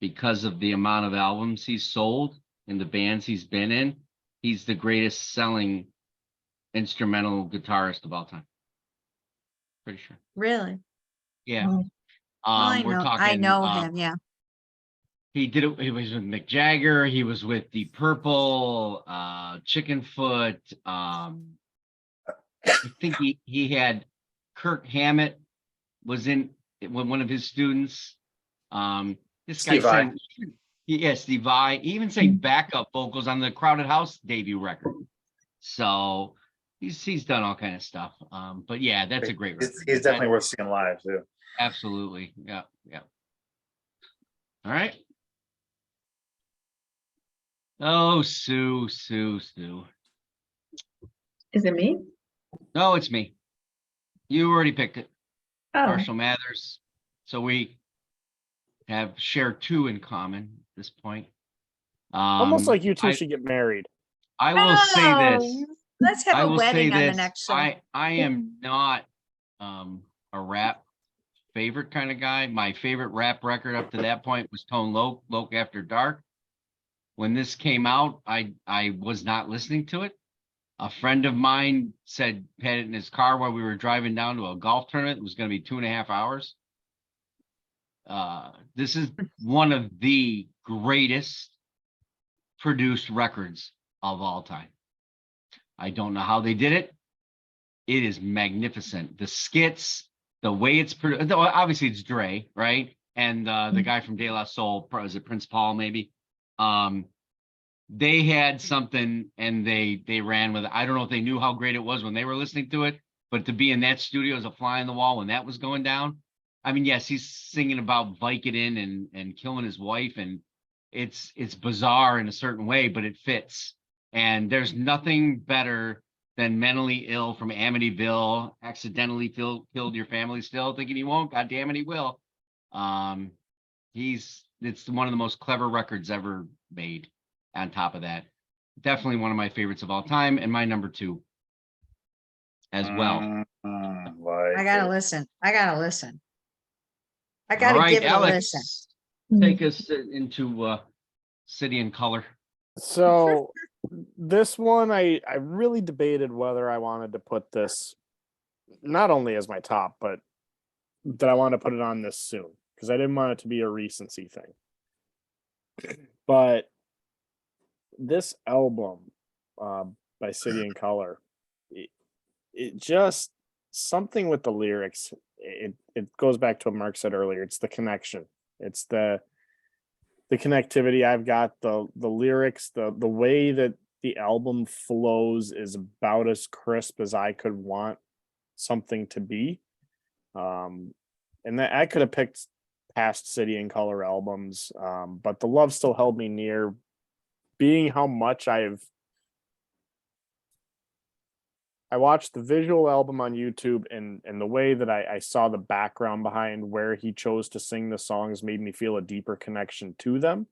because of the amount of albums he's sold and the bands he's been in, he's the greatest selling instrumental guitarist of all time. Pretty sure. Really? Yeah. Wow. We're I talking. know him. Yeah. He did it. He was with Mick Jagger. He was with Deep Purple, Chickenfoot. I think he had Kirk Hammett was in one of his students. This guy Steve Vai. sang, Steve Vai. He even sang backup vocals on the Crowded House debut record. So he's done all kind of stuff. But yeah, that's a great record. He's definitely worth seeing live too. Absolutely. Yeah. All right. Oh, Sue. is it me? No, it's me. You already picked it. Oh, Marshall Mathers. So we have share two in common at this point. Almost like you two I, should get married. I will say this. Oh, let's have I a will say wedding on the this. next song. I am not a rap favorite kind of guy. My favorite rap record up to that point was Tone Loc, After Dark. When this came out, I was not listening to it. A friend of mine had it in his car while we were driving down to a golf tournament. It was going to be 2.5 hours. This is one of the greatest produced records of all time. I don't know how they did it. It is magnificent. The skits, the way it's produced. Obviously, it's Dre, right? And the guy from De La Soul, is it Prince Paul, maybe? They had something and they ran with it. I don't know if they knew how great it was when they were listening to it, but to be in that studio as a fly on the wall when that was going down. I mean, yes, he's singing about Vicodin and killing his wife, and it's bizarre in a certain way, but it fits. And there's nothing better than Mentally Ill from Amityville, accidentally killed your family still, thinking he won't, God damn it, he will. It's one of the most clever records ever made. On top of that, definitely one of my favorites of all time, and my number 2 as well. I gotta listen. I gotta All right, give it a Alex, listen. take us into City and Color. So this one, I really debated whether I wanted to put this not only as my top, but that I want to put it on this soon because I didn't want it to be a recency thing. But this album by City and Color, it just something with the lyrics. It goes back to what Mark said earlier. It's the connection. It's the connectivity. I've got the lyrics, the way that the album flows is about as crisp as I could want something to be. And that I could have picked past City and Color albums, but The Love Still Held Me Near, being how much I watched the visual album on YouTube, and the way that I saw the background behind where he chose to sing the songs made me feel a deeper connection to them.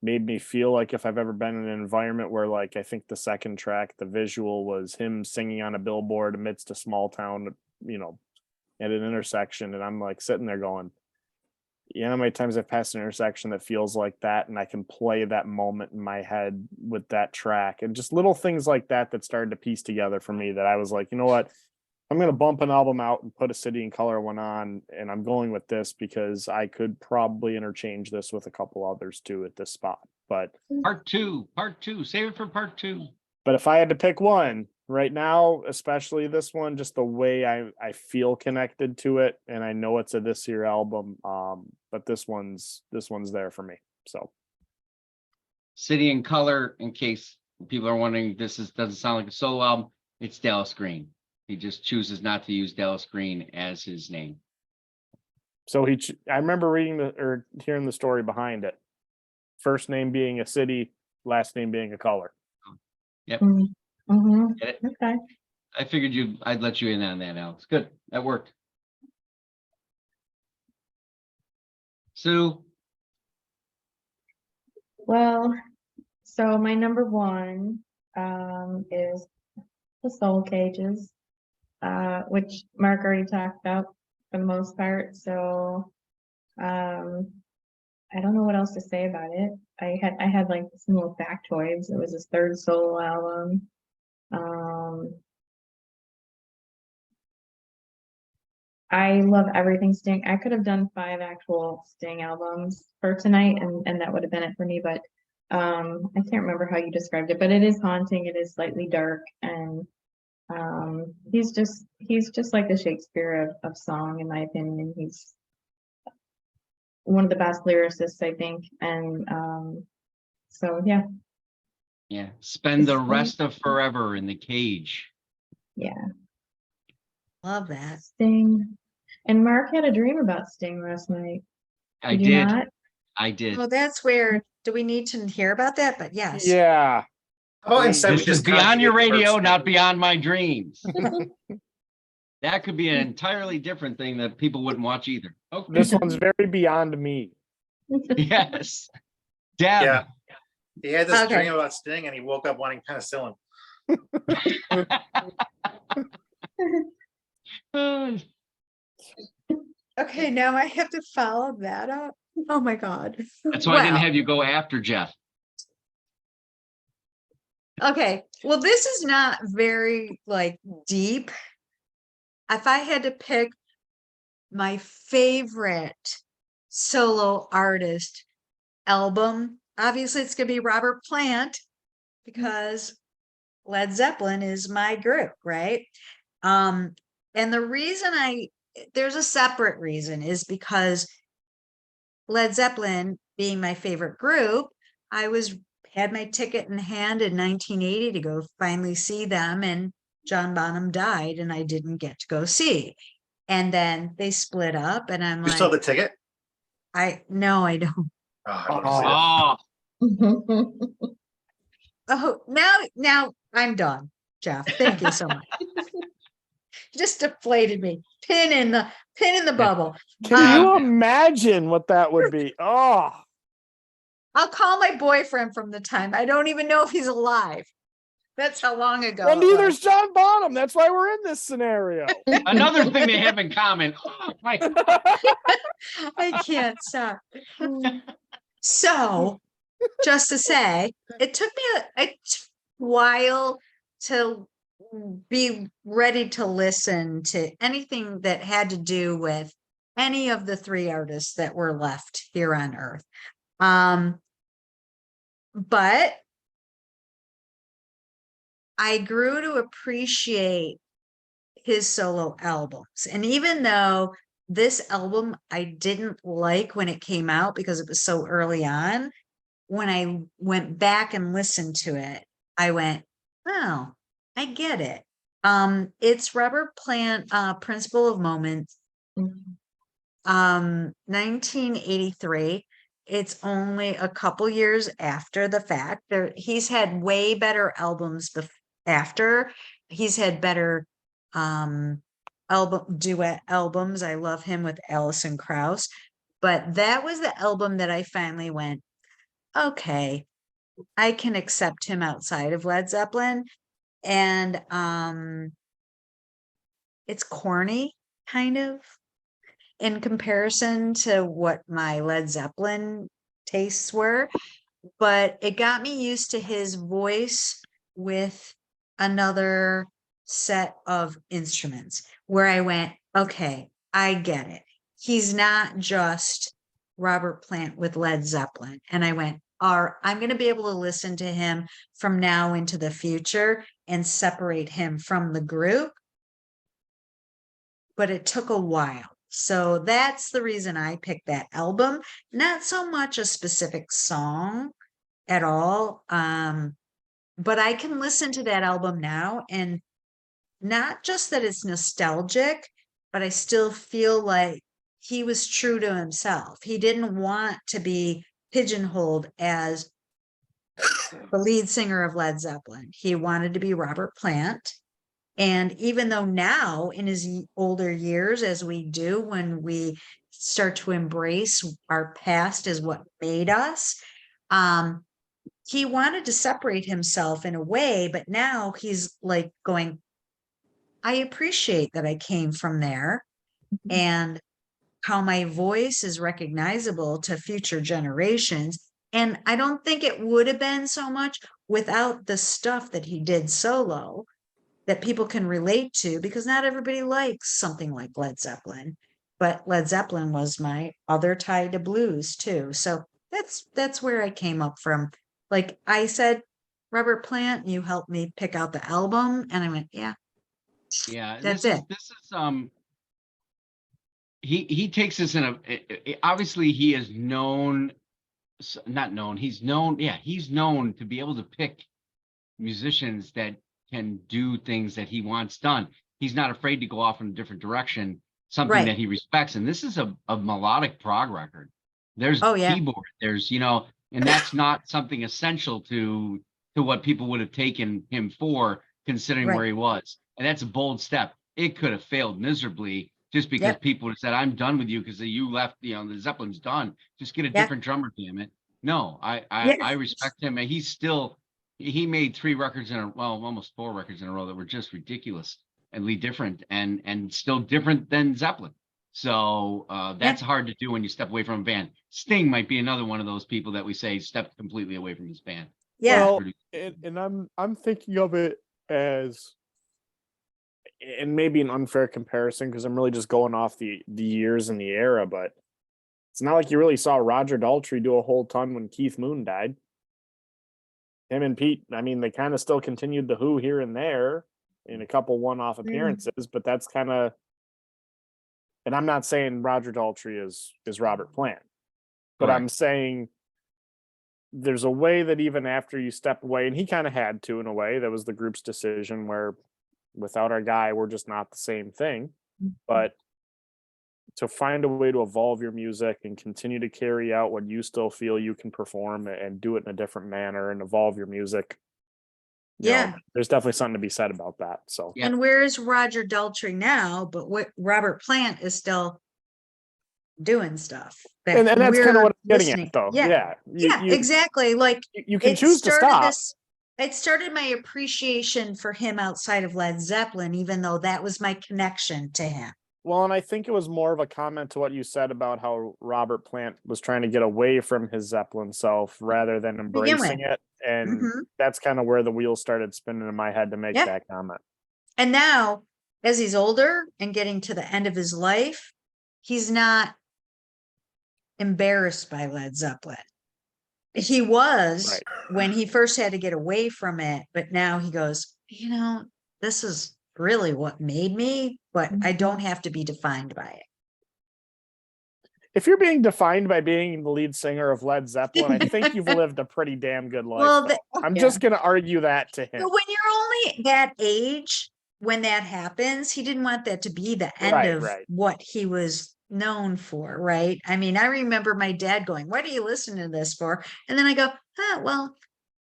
Made me feel like if I've ever been in an environment where, like, I think the second track, the visual was him singing on a billboard amidst a small town at an intersection, and I'm like sitting there going, how many times I've passed an intersection that feels like that, and I can play that moment in my head with that track, and just little things like that started to piece together for me, that I was like, you know what, I'm going to bump an album out and put a City and Color one on, and I'm going with this because I could probably interchange this with a couple others too at this spot. But Part two, save it for part two. But if I had to pick one right now, especially this one, just the way I feel connected to it, and I know it's a this year album, but this one's there for me. So City and Color, in case people are wondering, doesn't sound like a solo album. It's Dallas Green. He just chooses not to use Dallas Green as his name. So I remember reading or hearing the story behind it. First name being a city, last name being a color. Yep. Mm-hmm. Get it? Okay. I figured I'd let you in on that, Alex. Good. That worked. Sue. Well, so my number one is the Soul Cages, which Mark already talked about for the most part. So I don't know what else to say about it. I had like some little factoids. It was his third solo album. I love everything Sting. I could have done 5 actual Sting albums for tonight, and that would have been it for me. But I can't remember how you described it. But it is haunting. It is slightly dark, and he's just like the Shakespeare of song, in my opinion. He's one of the best lyricists, I think. And so yeah. Yeah. Spend the rest of forever in the cage. Yeah. Love that. Sting. And Mark had a dream about Sting last night. I you did. not? I did. Well, that's where, do we need to hear about that? But yes. Yeah. How about instead we This is just beyond your contradict radio, Berg's not name? beyond my dreams. That could be an entirely different thing that people wouldn't watch either. Okay. This one's very beyond me. Yes. Deb. Yeah. He had this Okay. dream about Sting and he woke up wanting penicillin. Okay, now I have to follow that up. Oh my God. That's why I didn't Wow. have you go after Jeff. Okay, well, this is not very like deep. If I had to pick my favorite solo artist album, obviously it's gonna be Robert Plant, because Led Zeppelin is my group, right? And the reason there's a separate reason, is because Led Zeppelin being my favorite group, I had my ticket in hand in 1980 to go finally see them, and John Bonham died and I didn't get to go see. And then they split up, and I'm You like, still have the ticket? no, I don't. Oh, I want to see that. Oh, Oh, now I'm done, Jeff. Thank you so much. Just deflated me. Pin in the bubble. Can you imagine what that would be? Oh, I'll call my boyfriend from the time. I don't even know if he's alive. That's how long ago. well, it neither was. is John Bonham. That's why we're in this scenario. another thing they have in common. Oh, my I can't stop. So, just to say, it took me a while to be ready to listen to anything that had to do with any of the 3 artists that were left here on Earth. But I grew to appreciate his solo albums. And even though this album I didn't like when it came out because it was so early on, when I went back and listened to it, I went, oh, I get it. It's Robert Plant, Principle of Moments, 1983. It's only a couple years after the fact. He's had way better albums after. He's had better duet albums. I love him with Alison Krauss, but that was the album that I finally went, okay, I can accept him outside of Led Zeppelin. And it's corny, kind of, in comparison to what my Led Zeppelin tastes were. But it got me used to his voice with another set of instruments where I went, okay, I get it. He's not just Robert Plant with Led Zeppelin. And I went, I'm going to be able to listen to him from now into the future and separate him from the group. But it took a while. So that's the reason I picked that album. Not so much a specific song at all. But I can listen to that album now, and not just that it's nostalgic, but I still feel like he was true to himself. He didn't want to be pigeonholed as the lead singer of Led Zeppelin. He wanted to be Robert Plant. And even though now in his older years, as we do when we start to embrace our past as what made us, he wanted to separate himself in a way, but now he's like going, I appreciate that I came from there and how my voice is recognizable to future generations. And I don't think it would have been so much without the stuff that he did solo that people can relate to, because not everybody likes something like Led Zeppelin, but Led Zeppelin was my other tie to blues too. So that's where I came up from. Like I said, Robert Plant, you helped me pick out the album, and I went, yeah, Yeah, that's this is it. this is he takes us in obviously he is known, not known, he's known, yeah, he's known to be able to pick musicians that can do things that he wants done. He's not afraid to go off in a different direction, something Right. that he respects. And this is a melodic prog record. There's Oh, yeah. keyboard, there's, and that's not something essential to what people would have taken him for, considering Right. where he was. And that's a bold step. It could have failed miserably just because Yep. people would have said, I'm done with you because you left, the Zeppelin's done. Just get a different drummer, damn it. No, I respect him, and he made 3 records almost 4 records in a row that were just ridiculously different and still different than Zeppelin. So that's hard to do when you step away from a band. Sting might be another one of those people that we say stepped completely away from his band. Yeah. Well, and I'm thinking of it as, and maybe an unfair comparison because I'm really just going off the years and the era, but it's not like you really saw Roger Daltrey do a whole ton when Keith Moon died. Him and Pete, I mean, they kind of still continued the Who here and there in a couple one-off appearances, but that's kind of, and I'm not saying Roger Daltrey is Robert Plant, but Correct. I'm saying there's a way that even after you step away, and he kind of had to in a way, that was the group's decision where without our guy, we're just not the same thing. But to find a way to evolve your music and continue to carry out what you still feel you can perform and do it in a different manner and evolve your music. There's definitely something to be said about that. So, And where's Roger Daltrey now? But what Robert Plant is still doing stuff. and that's kind of what I'm getting listening. at, though. Yeah. You, Exactly. Like you can choose to stop. It started my appreciation for him outside of Led Zeppelin, even though that was my connection to him. Well, and I think it was more of a comment to what you said about how Robert Plant was trying to get away from his Zeppelin self rather than embracing it. And that's kind of where the wheels started spinning in my head to make that comment. And now, as he's older and getting to the end of his life, he's not embarrassed by Led Zeppelin. He was when he first had to get away from it, but now he goes, this is really what made me, but I don't have to be defined by it. If you're being defined by being the lead singer of Led Zeppelin, I think you've lived a pretty damn good life. Well, I'm just going to argue that to him. But when you're only that age, when that happens, he didn't want that to be the end of what he was known for, right? I mean, I remember my dad going, what are you listening to this for? And then I go, well,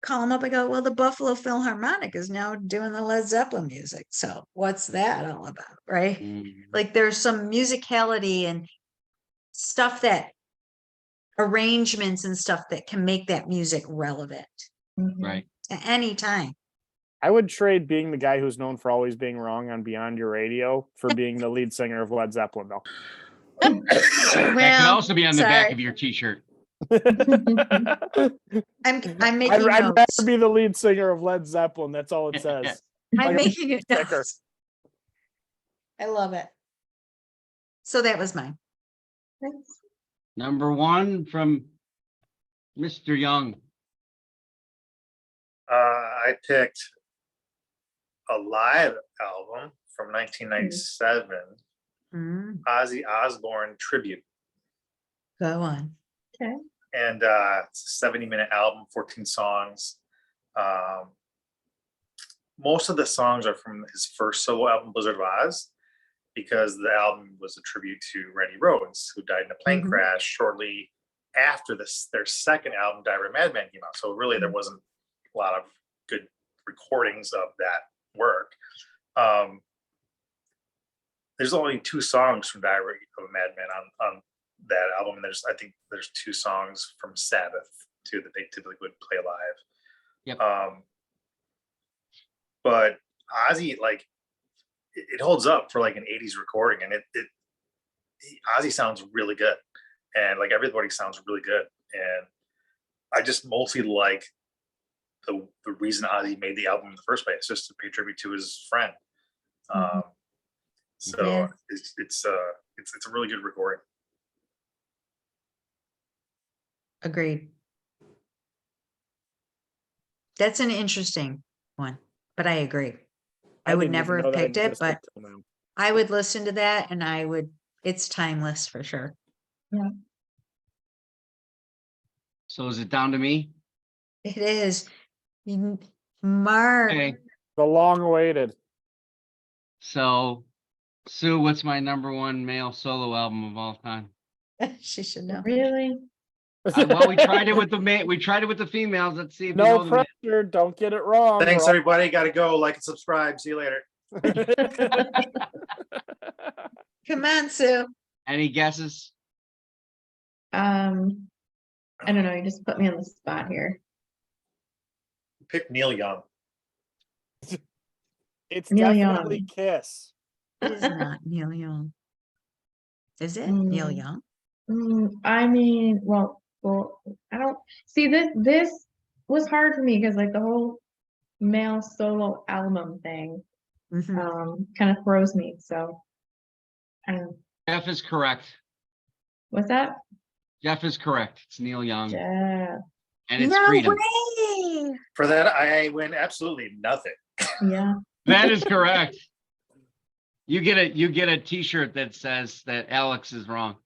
call him up. I go, well, the Buffalo Philharmonic is now doing the Led Zeppelin music. So what's that all about, right? Like there's some musicality and stuff that arrangements and stuff that can make that music relevant. Right. At any time. I would trade being the guy who's known for always being wrong on Beyond Your Radio for being the lead singer of Led Zeppelin, though. That could also be on the back of your t-shirt. I'm making I'd rather notes. be the lead singer of Led Zeppelin. That's all it says. I'm Like a making it sticker. notes. I love it. So that was mine. Number one from Mr. Young. I picked a live album from 1997, Mm, Ozzy Osbourne tribute. go on. And it's a 70-minute album, 14 songs. Most of the songs are from his first solo album, Blizzard of Oz, because the album was a tribute to Randy Rhoads, who died in a plane Mhm. crash shortly after their second album, Diary of a Madman, came out. So really, there wasn't a lot of good recordings of that work. There's only 2 songs from Diary of a Madman on that album, and I think there's 2 songs from Sabbath too that they typically would play live. Yep. But Ozzy, like, it holds up for like an 80s recording, and Ozzy sounds really good, and like everybody sounds really good, and I just mostly like the reason Ozzy made the album in the first place, just to pay tribute to his friend. So Yeah. it's a really good recording. Agreed. That's an interesting one, but I agree. I would didn't never even have know that picked it, existed but till now. I would listen to that and it's timeless for sure. So is it down to me? It is. Mark. Okay. The long awaited. So, Sue, what's my number one male solo album of all time? She should know. Really? Well, we tried it with the females. Let's see if you No know the men. pressure. Don't get it wrong. Thanks, We're all- everybody. Got to go. Like and subscribe. See you later. Come on, Sue. Any guesses? I don't know. You just put me on the spot here. Pick Neil Young. It's Neil definitely Young. Kiss. It is not Neil Young. Is it Neil Mm. Young? I mean, well, I don't see this was hard for me because like the whole male solo album thing Mhm. kind of throws me. So I don't know. Jeff is correct. What's that? Jeff is correct. It's Neil Young, Yeah. and it's No Freedom. way. For that, I win absolutely nothing. Yeah. That is correct. You get a T-shirt that says that Alex is wrong.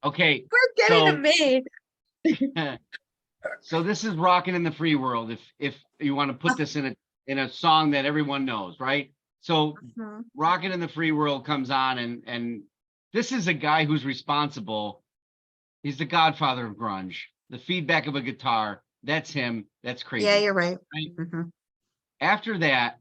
Okay, We're getting So- them made. so this is Rockin' in the Free World. If you want to put this in a song that everyone knows, right? So Mhm. Rockin' in the Free World comes on, and this is a guy who's responsible. He's the godfather of grunge. The feedback of a guitar, that's him. That's crazy. Yeah, you're right. Right? Mhm. After that,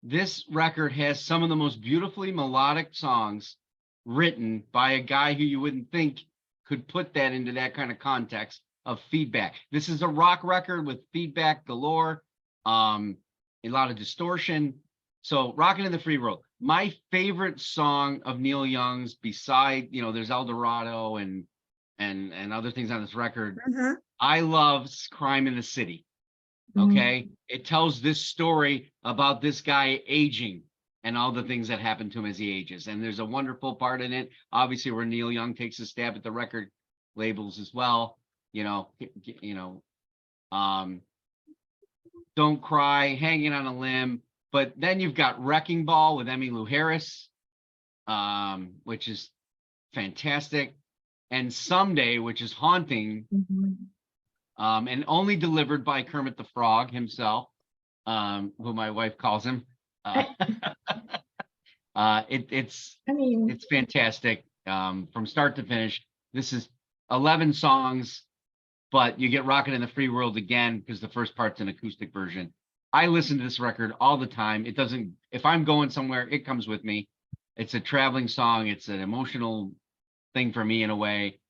this record has some of the most beautifully melodic songs written by a guy who you wouldn't think could put that into that kind of context of feedback. This is a rock record with feedback galore, a lot of distortion. So Rockin' in the Free World. My favorite song of Neil Young's, beside, there's El Dorado and other things on this record. Mhm. I love Crime in the City. Okay. It tells this story about this guy aging and all the things that happen to him as he ages. And there's a wonderful part in it, obviously, where Neil Young takes a stab at the record labels as well. Don't Cry, Hanging on a Limb. But then you've got Wrecking Ball with Emmylou Harris, which is fantastic. And Someday, which is haunting, Mhm. and only delivered by Kermit the Frog himself, who my wife calls him. It's I mean, fantastic from start to finish. This is 11 songs, but you get Rockin' in the Free World again because the first part's an acoustic version. I listen to this record all the time. It doesn't, if I'm going somewhere, it comes with me. It's a traveling song. It's an emotional thing for me in a way.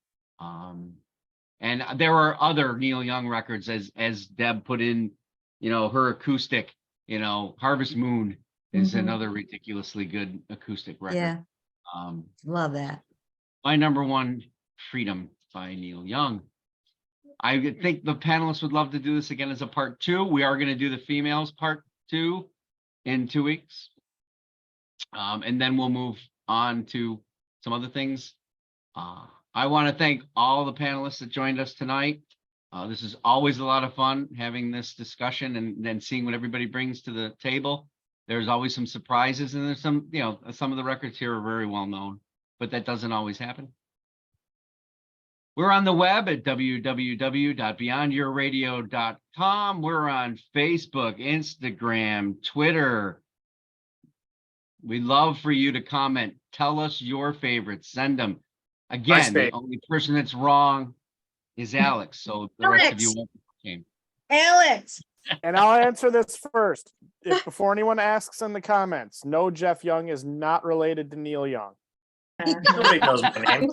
And there are other Neil Young records, as Deb put in, her acoustic, Harvest Moon is Mhm. another ridiculously good acoustic record. Yeah, Um, love that. my number one, Freedom by Neil Young. I think the panelists would love to do this again as a part 2. We are going to do the females part 2 in 2 weeks. And then we'll move on to some other things. I want to thank all the panelists that joined us tonight. This is always a lot of fun having this discussion and then seeing what everybody brings to the table. There's always some surprises, and there's some, some of the records here are very well known, but that doesn't always happen. We're on the web at www.beyondyourradio.com. We're on Facebook, Instagram, Twitter. We'd love for you to comment. Tell us your favorites. Send them. Again, the MySpace. only person that's wrong is Alex. So the rest of you won't came. Alex. And I'll answer this first. Before anyone asks in the comments, no, Jeff Young is not related to Neil Young. Nobody knows my name.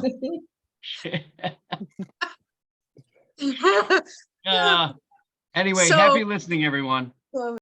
Anyway, So- happy listening, everyone.